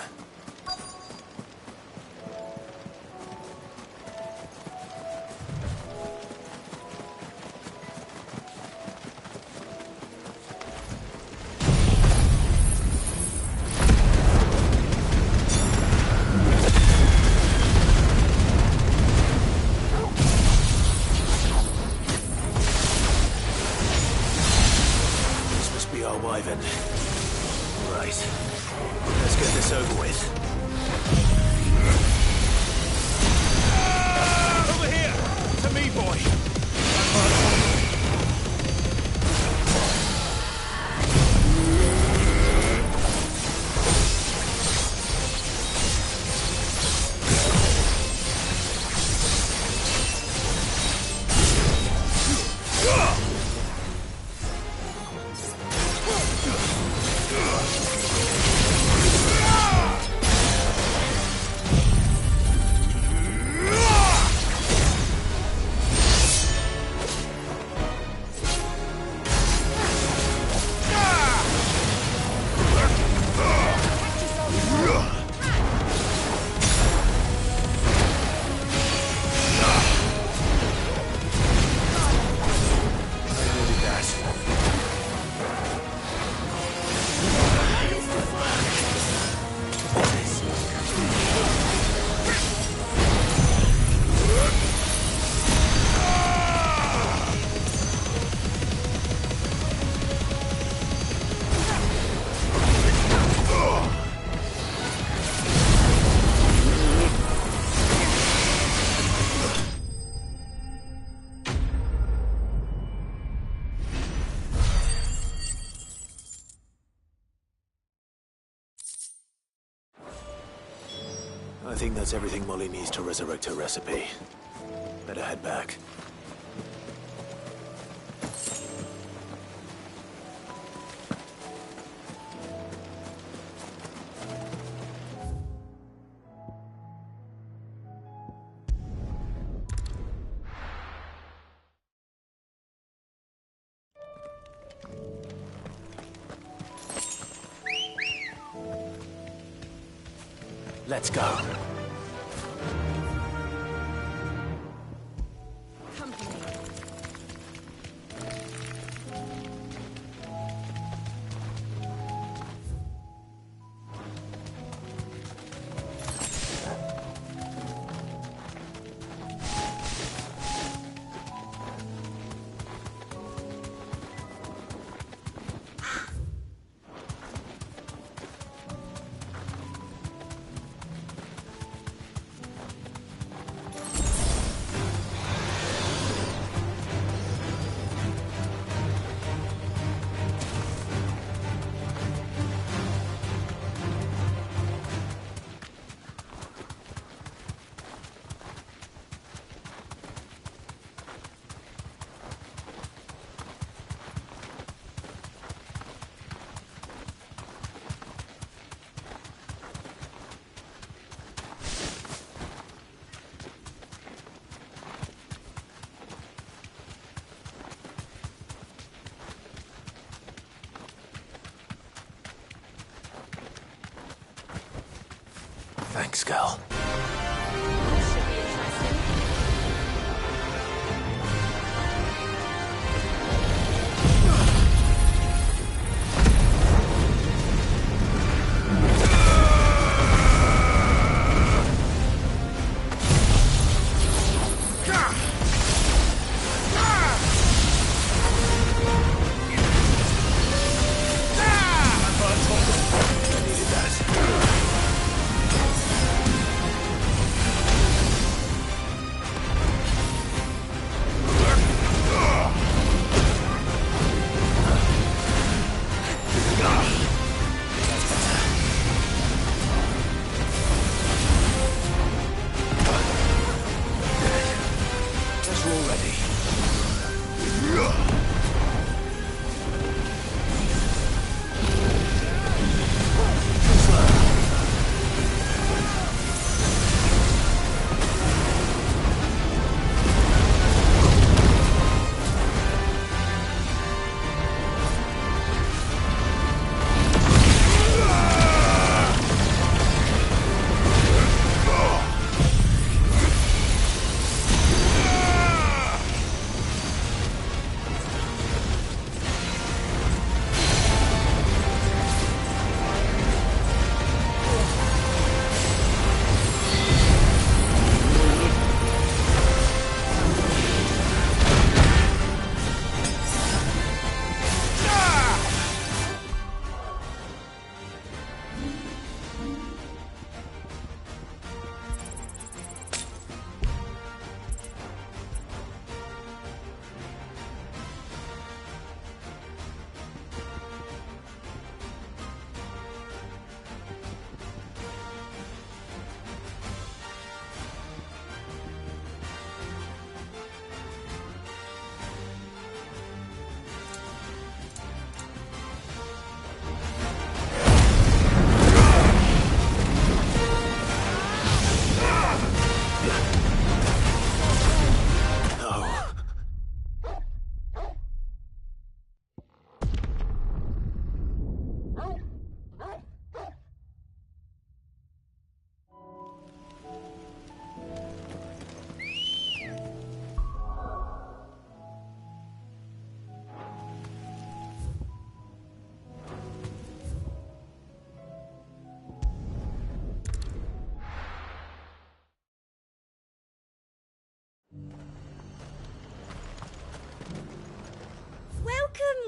think that's everything Molly needs to resurrect her recipe. Better head back. Let's go. Thanks, girl.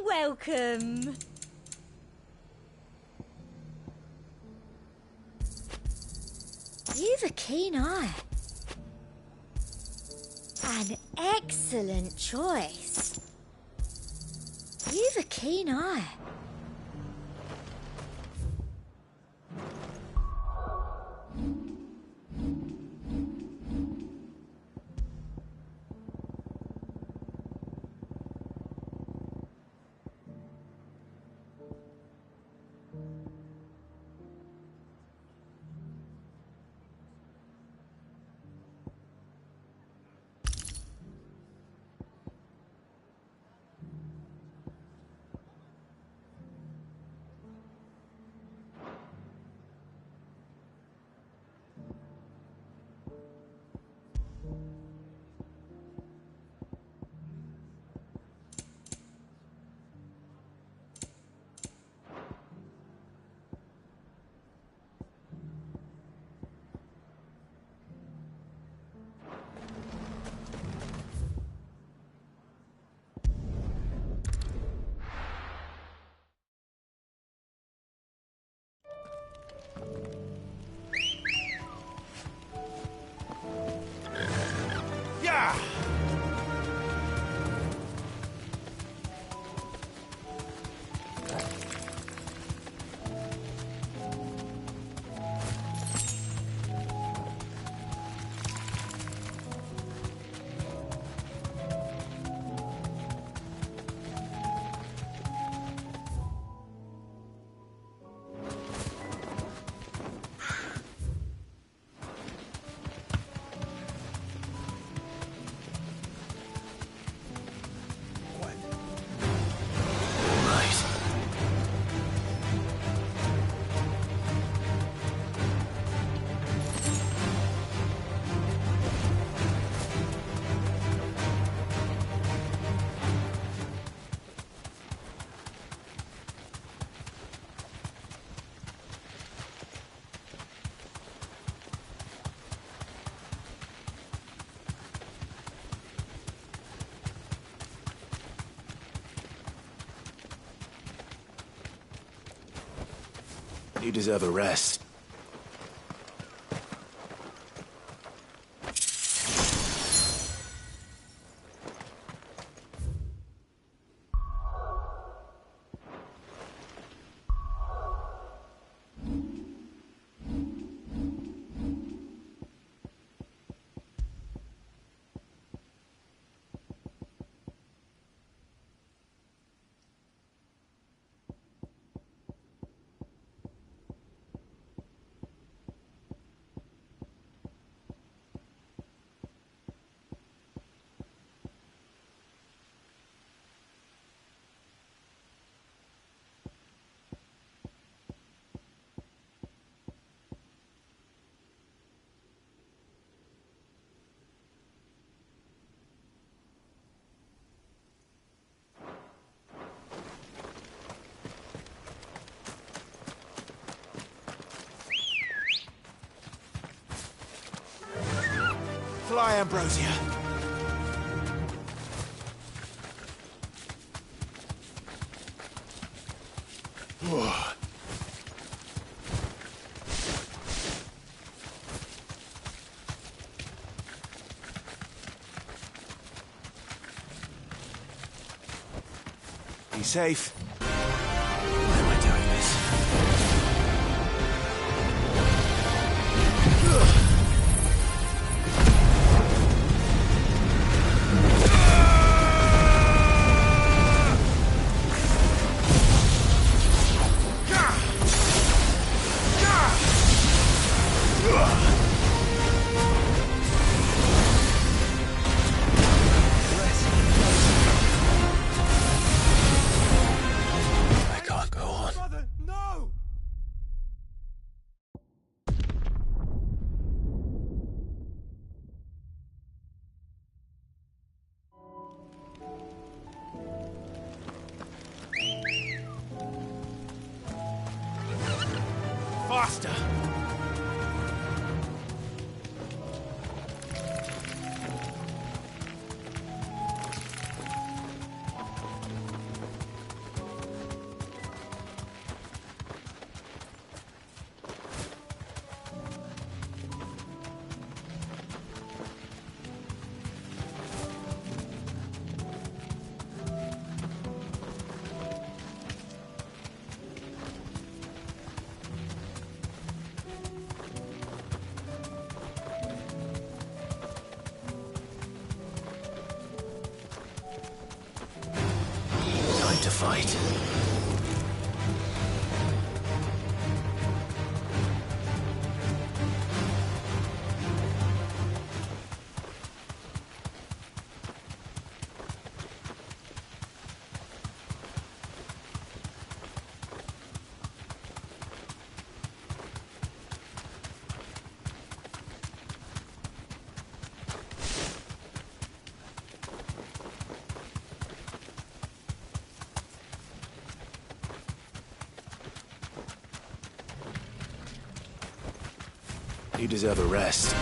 Welcome. You've a keen eye. An excellent choice. You've a keen eye. You deserve a rest. Fly, Ambrosia. Be safe. Why am I doing this? Faster! To fight. You deserve a rest.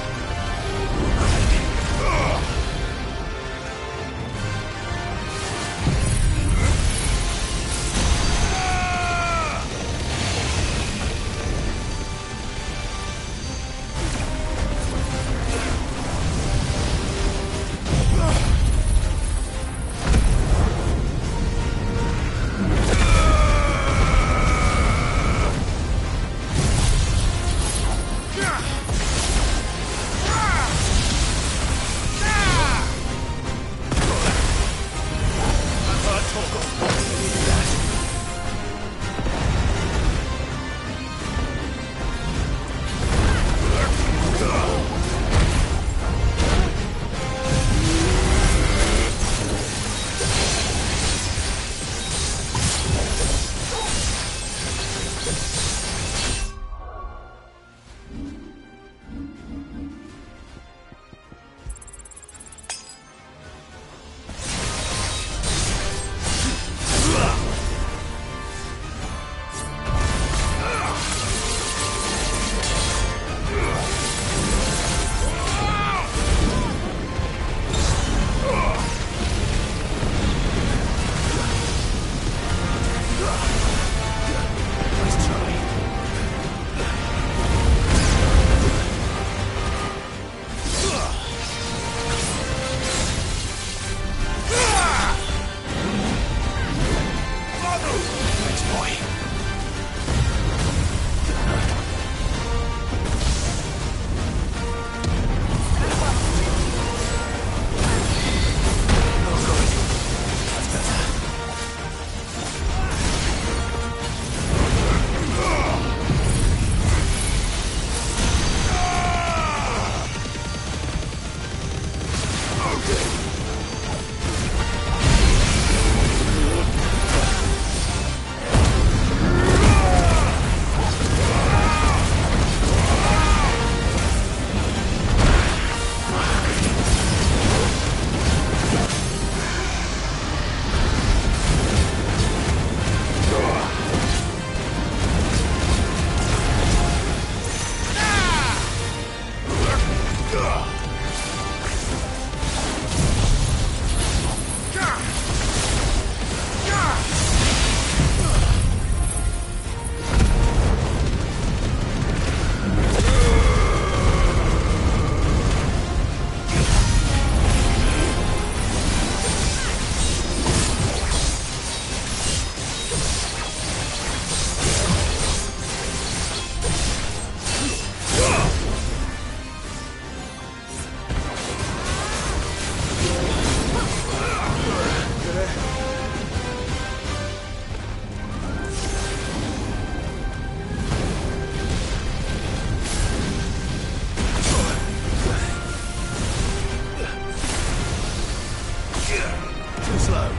slow.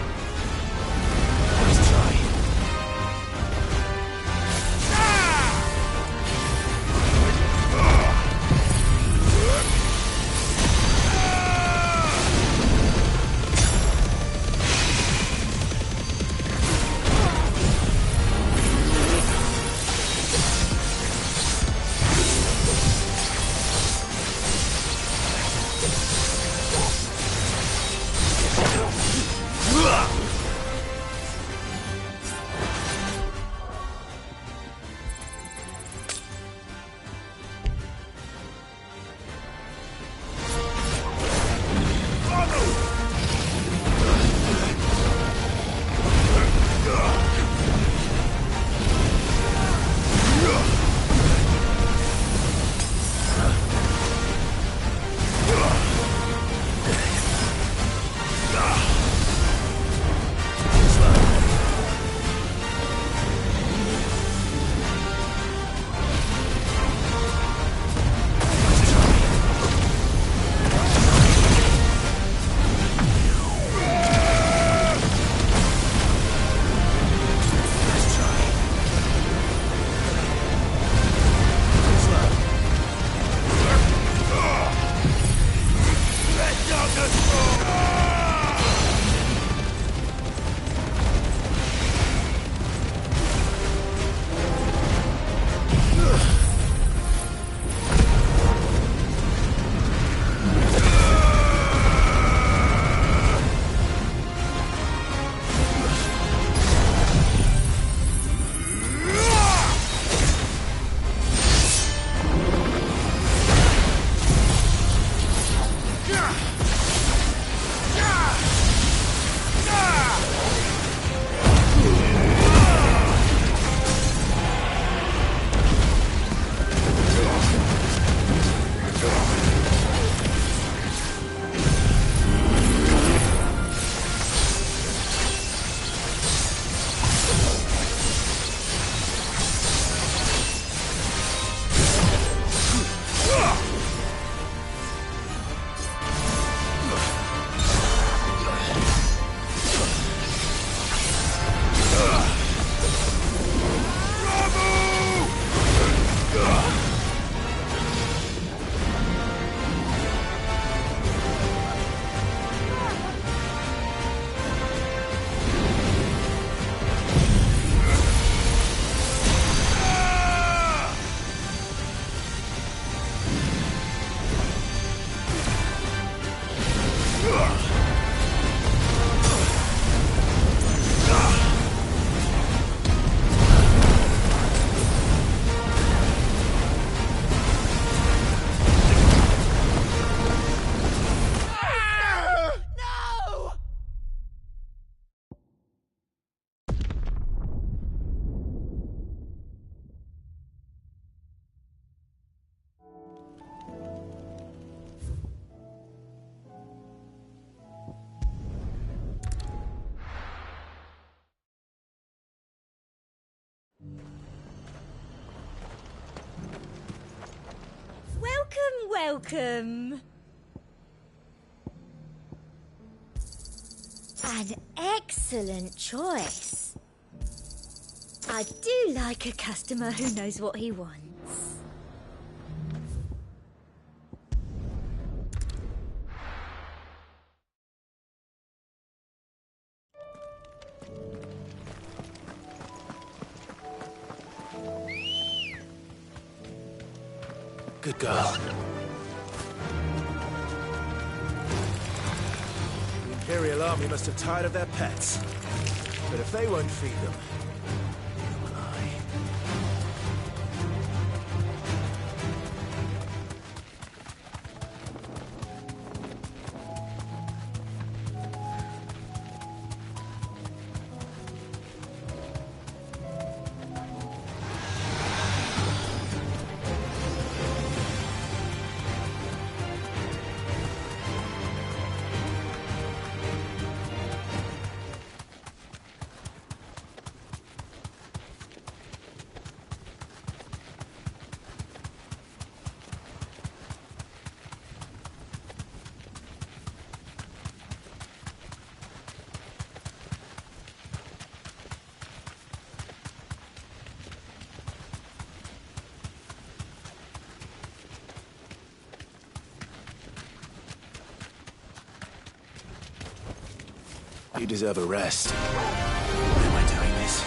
Let's try. Welcome. An excellent choice. I do like a customer who knows what he wants. Good girl. The Imperial Army must have tired of their pets. But if they won't feed them, neither will I. You deserve a rest. Why am I doing this?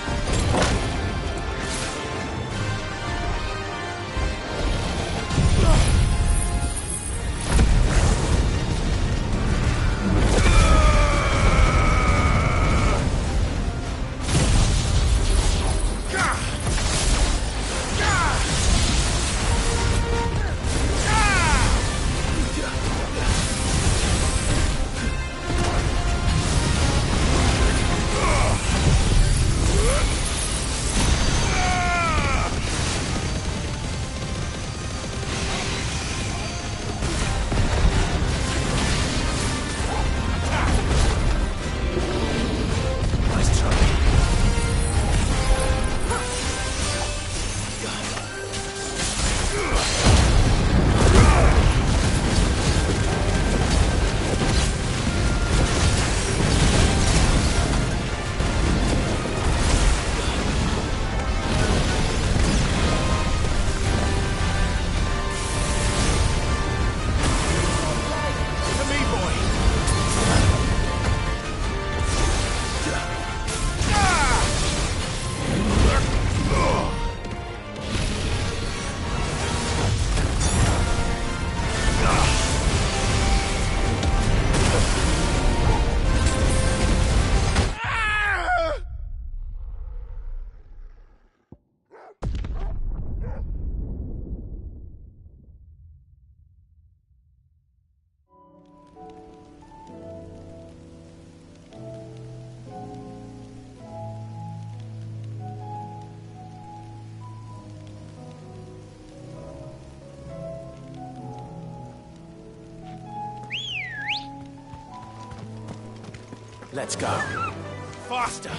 Let's go. Faster!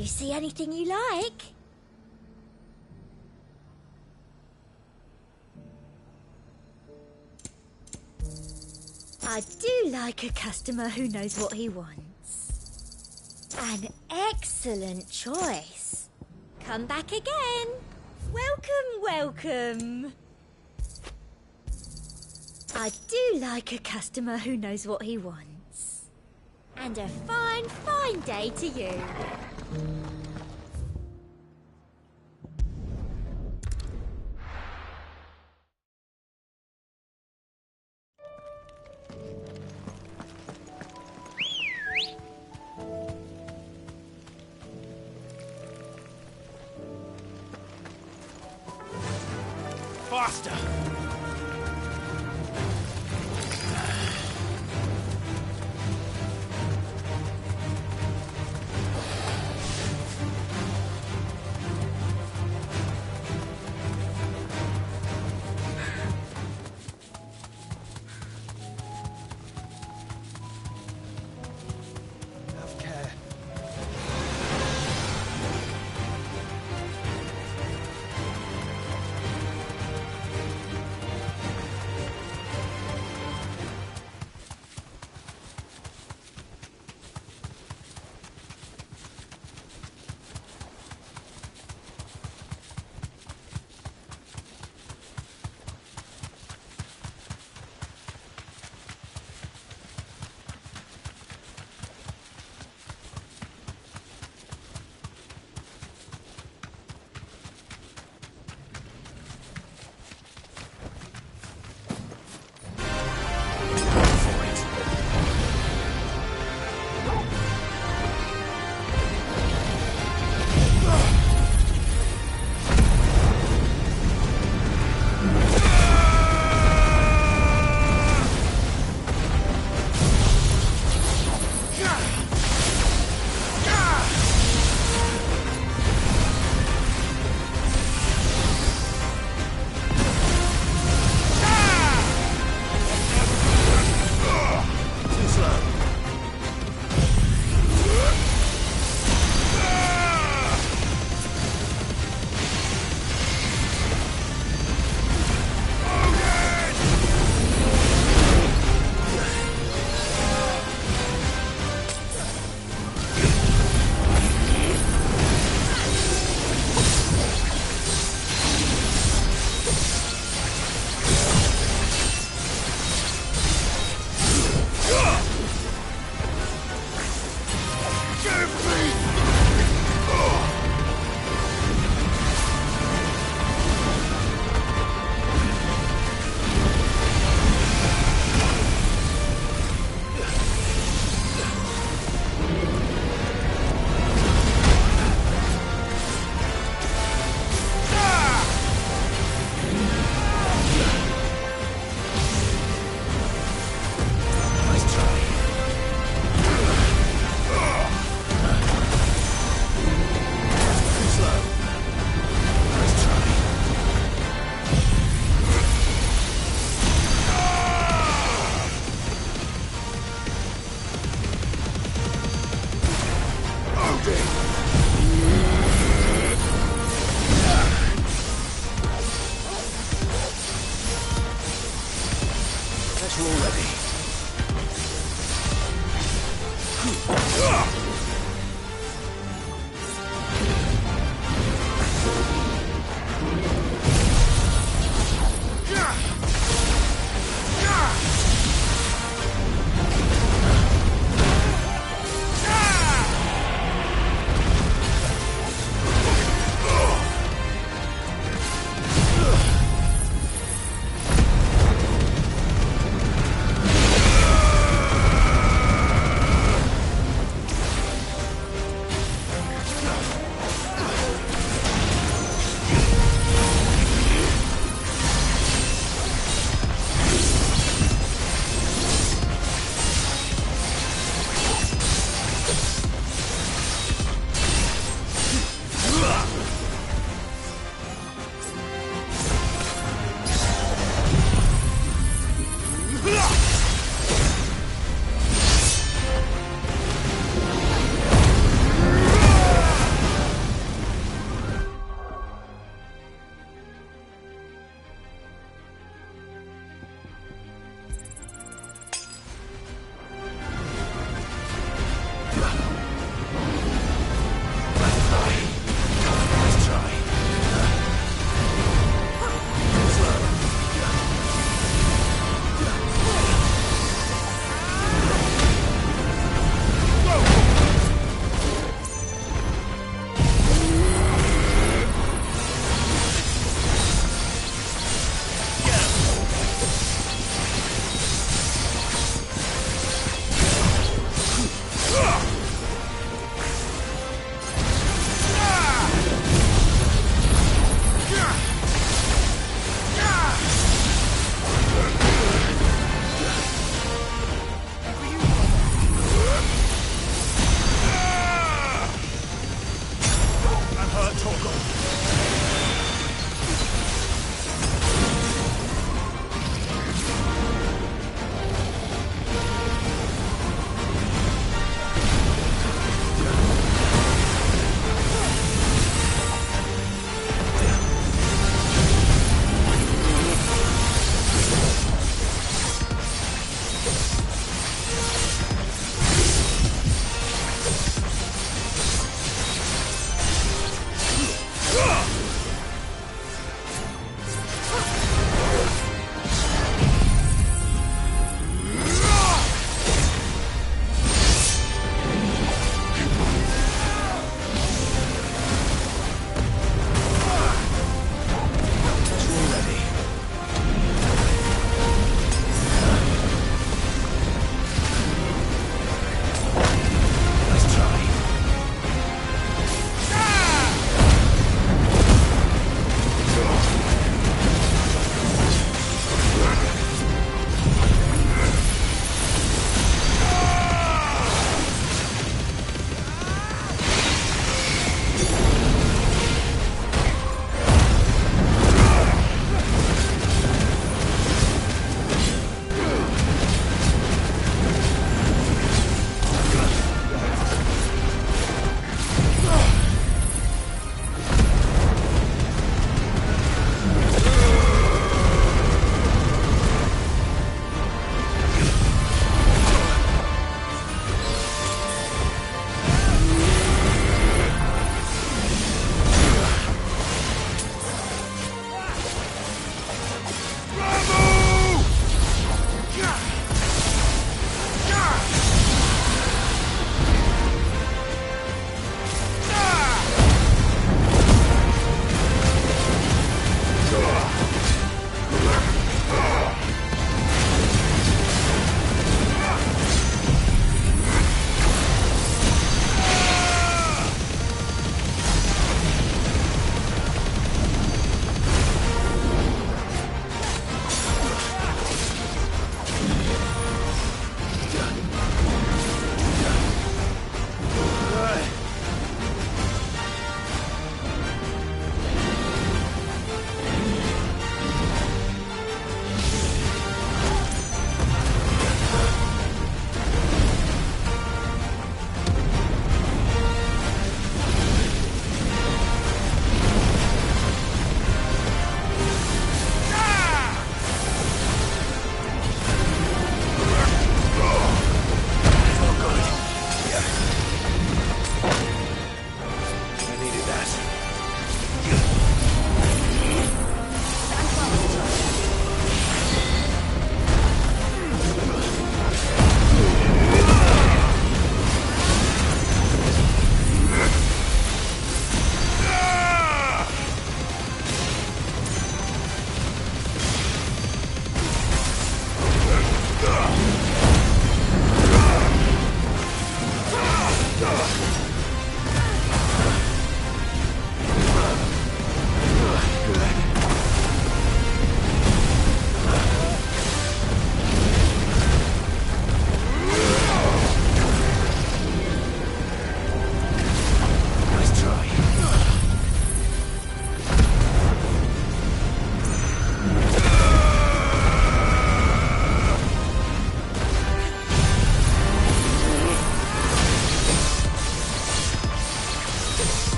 Do you see anything you like? I do like a customer who knows what he wants. An excellent choice. Come back again. Welcome, welcome. I do like a customer who knows what he wants. And a fine, fine day to you. Faster! Have care.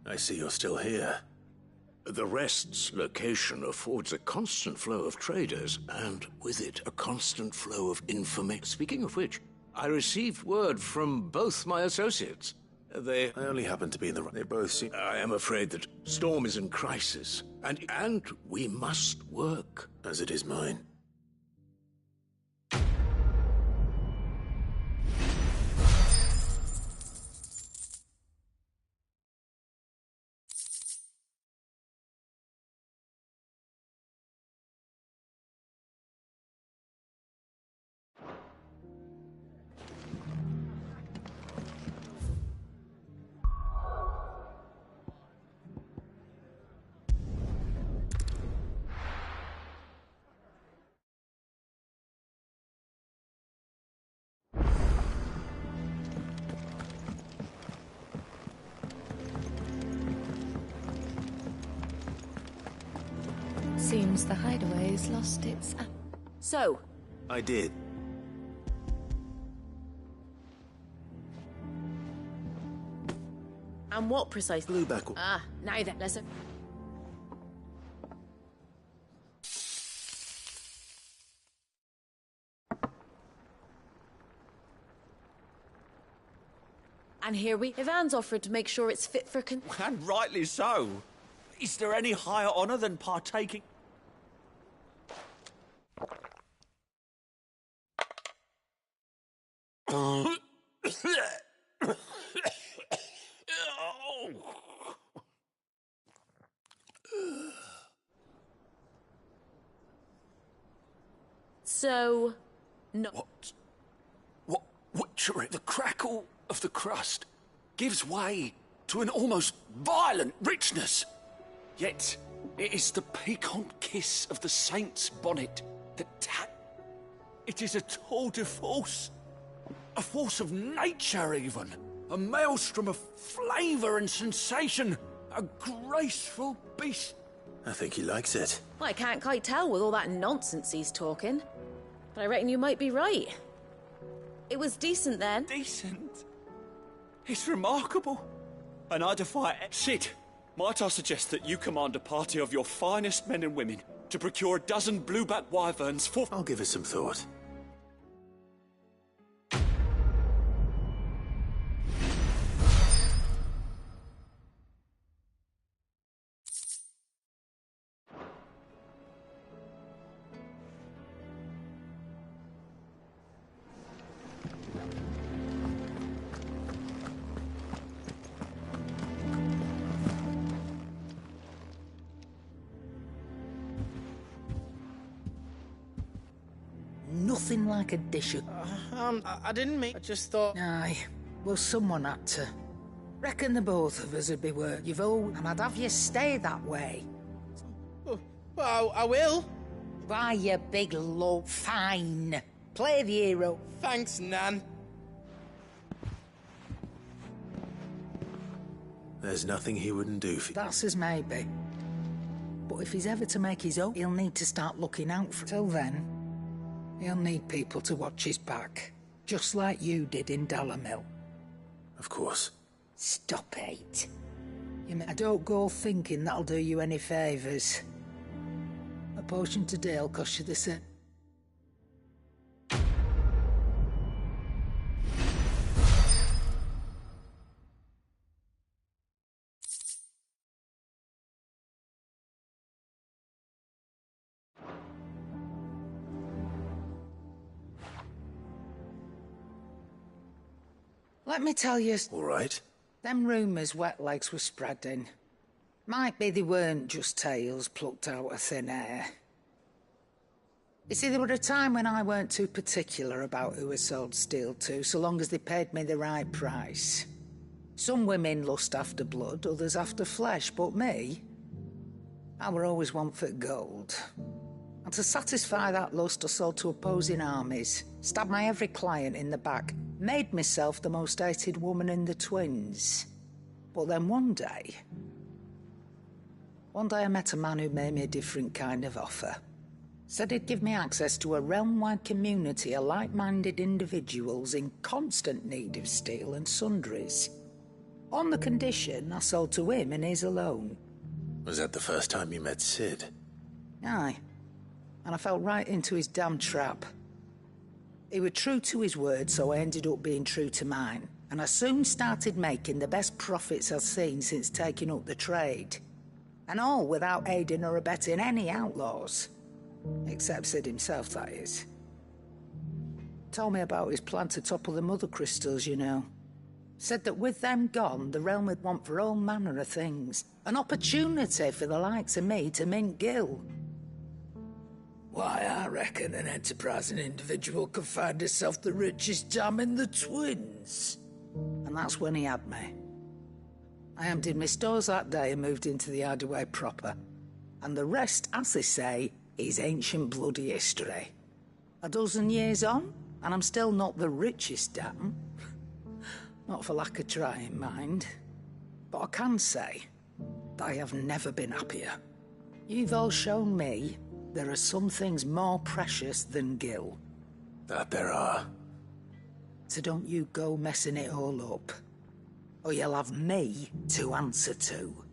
I see you're still here. The Rest's location affords a constant flow of traders, and with it, a constant flow of information. Speaking of which, I received word from both my associates. I only happen to be in the... They both seem... I am afraid that Storm is in crisis, and we must work. As it is mine. Seems the hideaway's lost its... So? I did. And what precisely? Blueback. Ah, now then, let's... And here Ivan's offered to make sure it's fit for And rightly so. Is there any higher honour than partaking? So... no... What witchery? The crackle of the crust gives way to an almost violent richness. Yet, it is the piquant kiss of the saint's bonnet that it is a tour de force. A force of nature, even. A maelstrom of flavour and sensation. A graceful beast. I think he likes it. Well, I can't quite tell with all that nonsense he's talking. But I reckon you might be right. It was decent then. Decent? It's remarkable. And I defy... Sid, might I suggest that you command a party of your finest men and women to procure a dozen blueback wyverns for... I'll give it some thought. Nothing like a dish of... I didn't mean... I just thought... Aye, well, someone had to. Reckon the both of us would be worth... You've all... And I'd have you stay that way. Well, I will. Why, you big low... Fine. Play the hero. Thanks, Nan. There's nothing he wouldn't do for you. That's as maybe. But if he's ever to make his own, he'll need to start looking out for... Till then, he'll need people to watch his back. Just like you did in Dalamil. Of course. Stop it. I don't go thinking that'll do you any favours. A potion today'll cost you the same. Let me tell you... All right. Them rumours Wetlegs were spreading. Might be they weren't just tales plucked out of thin air. You see, there were a time when I weren't too particular about who I sold steel to, so long as they paid me the right price. Some women lust after blood, others after flesh, but me, I were always one for gold. And to satisfy that lust, I sold to opposing armies, stabbed my every client in the back, made myself the most hated woman in the twins. But then one day I met a man who made me a different kind of offer. Said he'd give me access to a realm-wide community of like-minded individuals in constant need of steel and sundries. On the condition I sold to him and his alone. Was that the first time you met Sid? Aye. And I fell right into his damn trap. He was true to his word, so I ended up being true to mine. And I soon started making the best profits I've seen since taking up the trade. And all without aiding or abetting any outlaws. Except Sid himself, that is. Told me about his plan to topple the mother crystals, you know. Said that with them gone, the realm would want for all manner of things. An opportunity for the likes of me to mint Gil. Why, I reckon an enterprising individual could find himself the richest dam in the Twins. And that's when he had me. I emptied my stores that day and moved into the Hideaway proper. And the rest, as they say, is ancient bloody history. A dozen years on, and I'm still not the richest dam. Not for lack of trying, mind. But I can say that I have never been happier. You've all shown me there are some things more precious than Gil. That there are. So don't you go messing it all up, or you'll have me to answer to.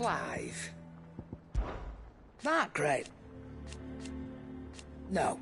Clive. That great? No.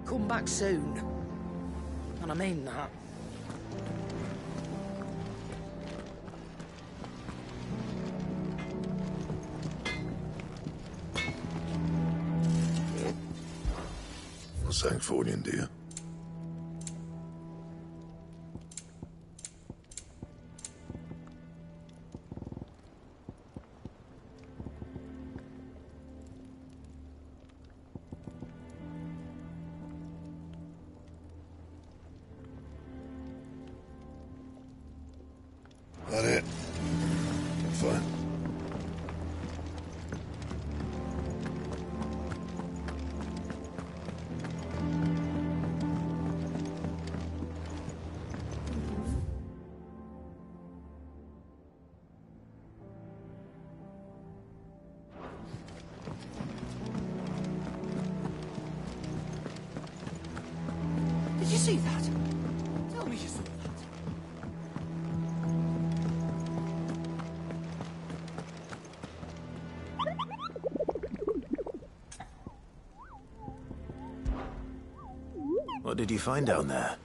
Come back soon. And I mean that. Not Sancfordian, do you? That it? I'm fine. Did you see that? Tell me you saw that. What did you find down there?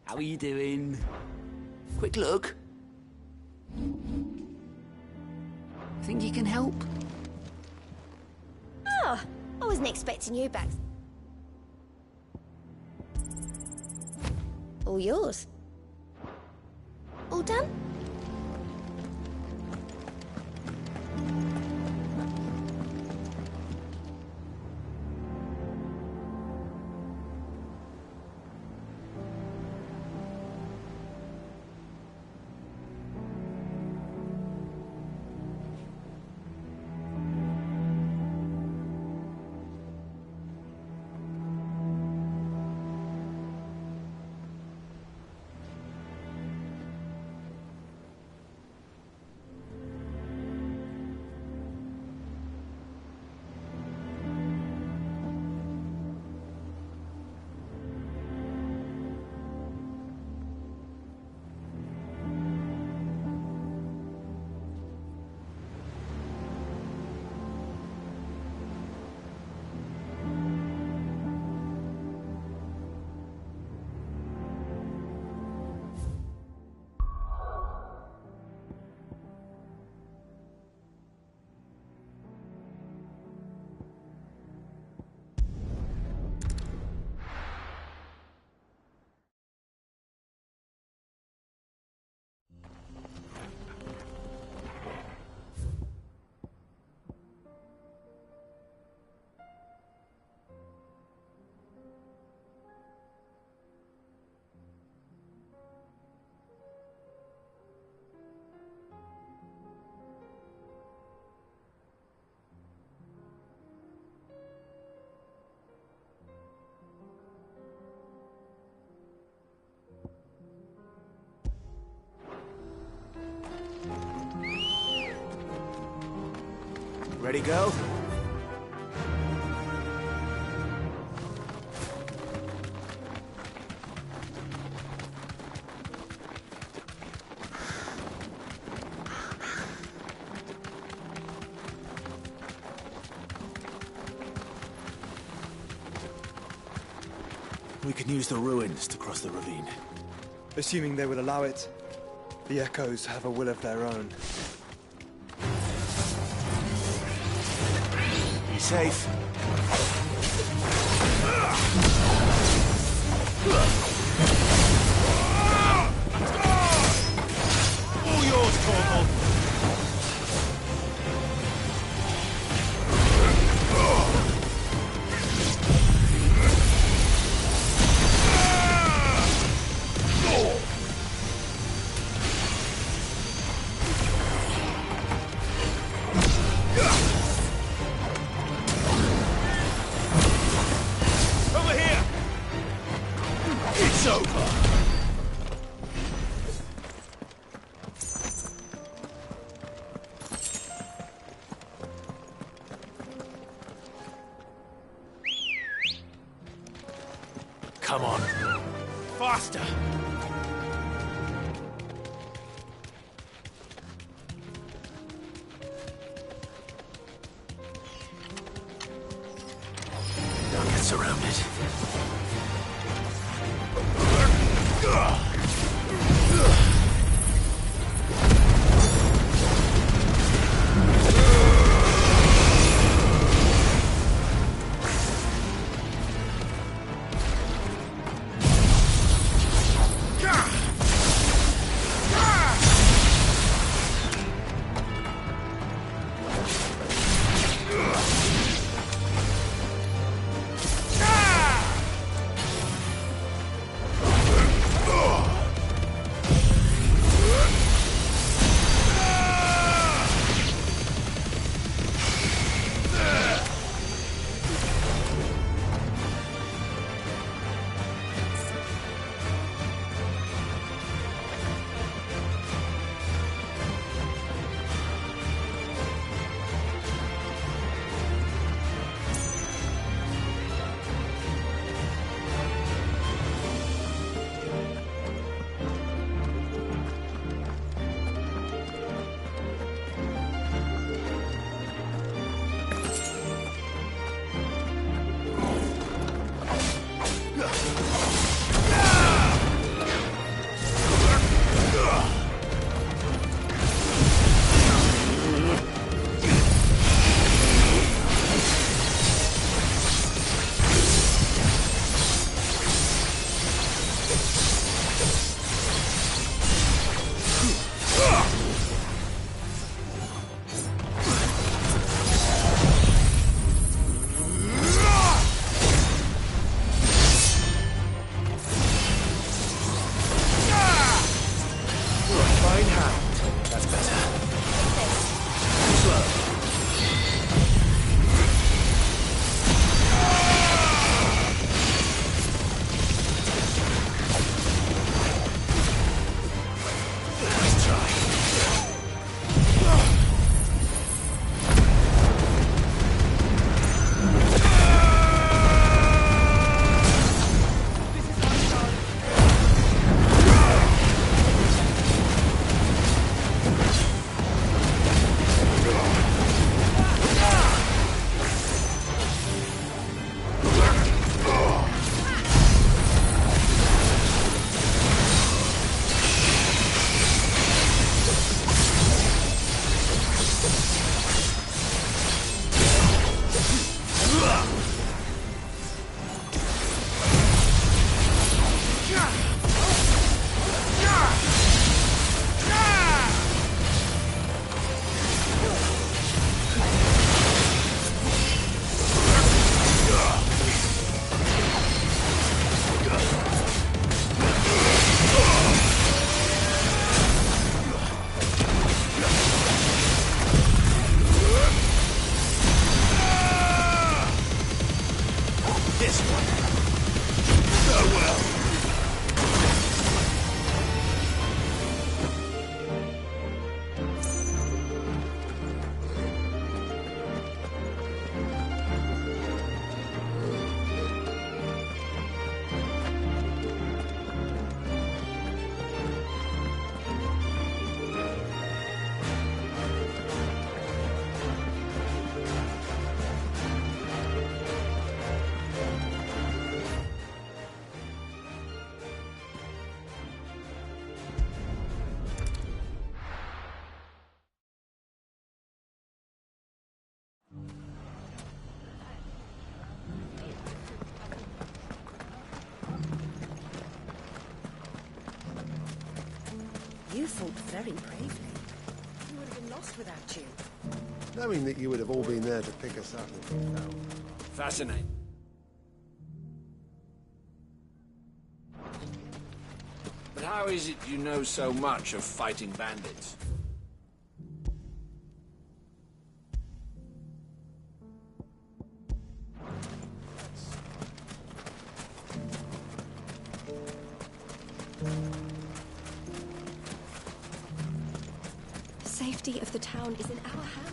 How are you doing? Quick look. Think you can help? Oh, I wasn't expecting you back. All yours. All done? Ready, go? We can use the ruins to cross the ravine. Assuming they will allow it, the echoes have a will of their own. Be safe. All yours, Corporal. Come on. Faster! Don't get surrounded. Gah! You fought very bravely. We would have been lost without you. Knowing that you would have all been there to pick us up if we fell. Fascinating. But how is it you know so much of fighting bandits? The safety of the town is in our hands.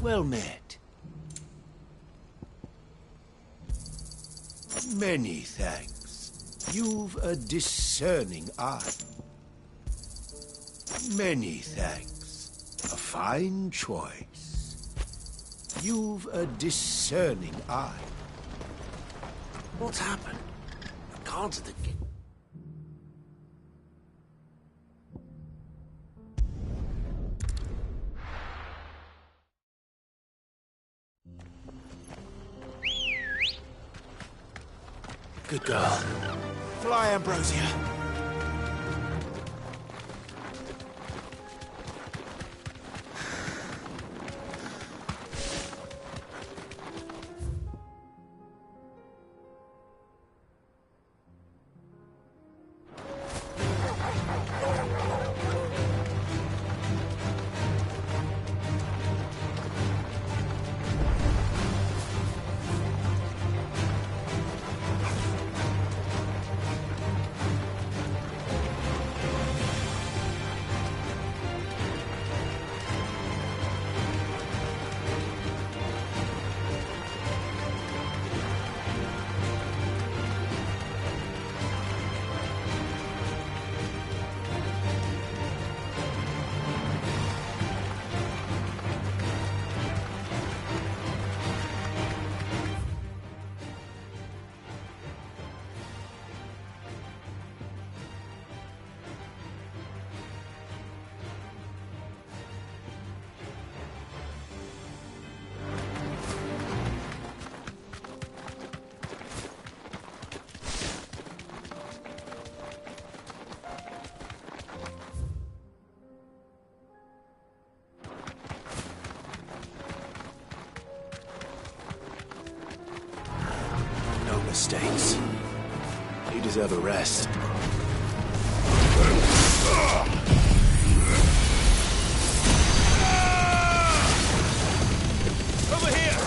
Well met. Many thanks. You've a discerning eye. Many thanks. A fine choice. You've a discerning eye. What's happened? The guards at the gate. Good girl. Fly, Ambrosia. Mistakes. You deserve a rest. Over here!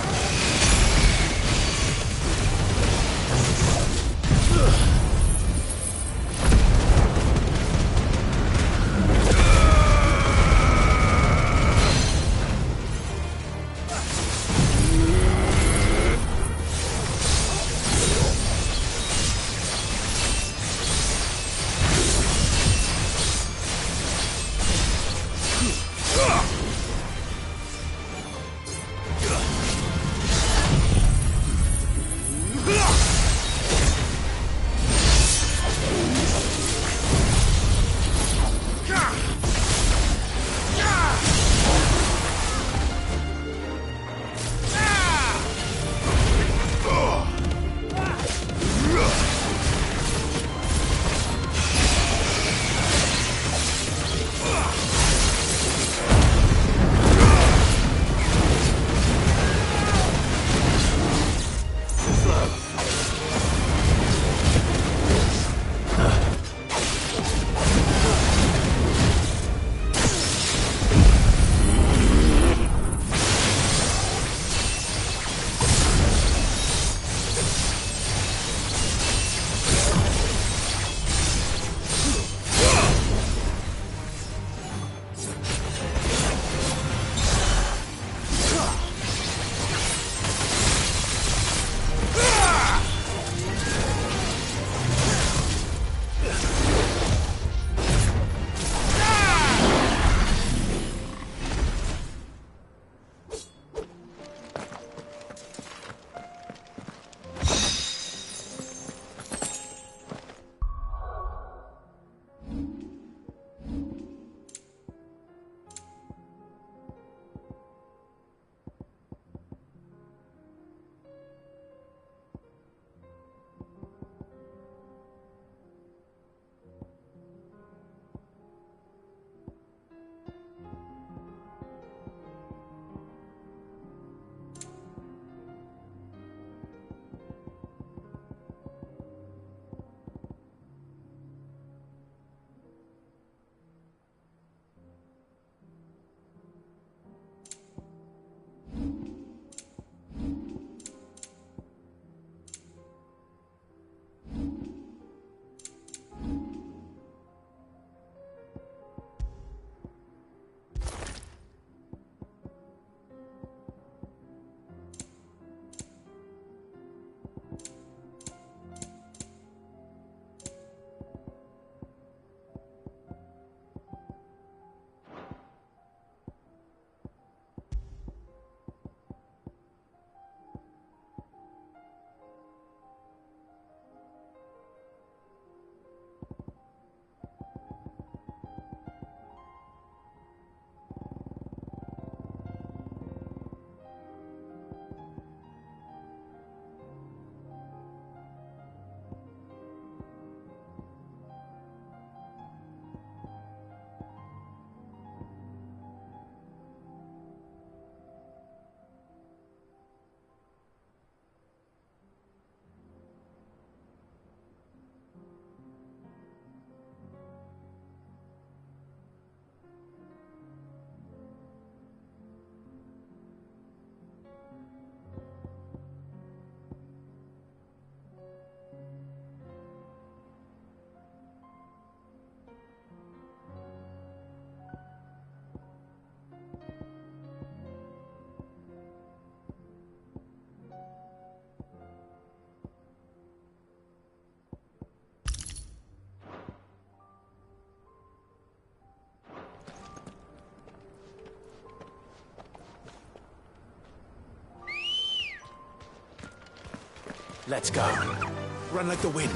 Let's go. Run like the wind.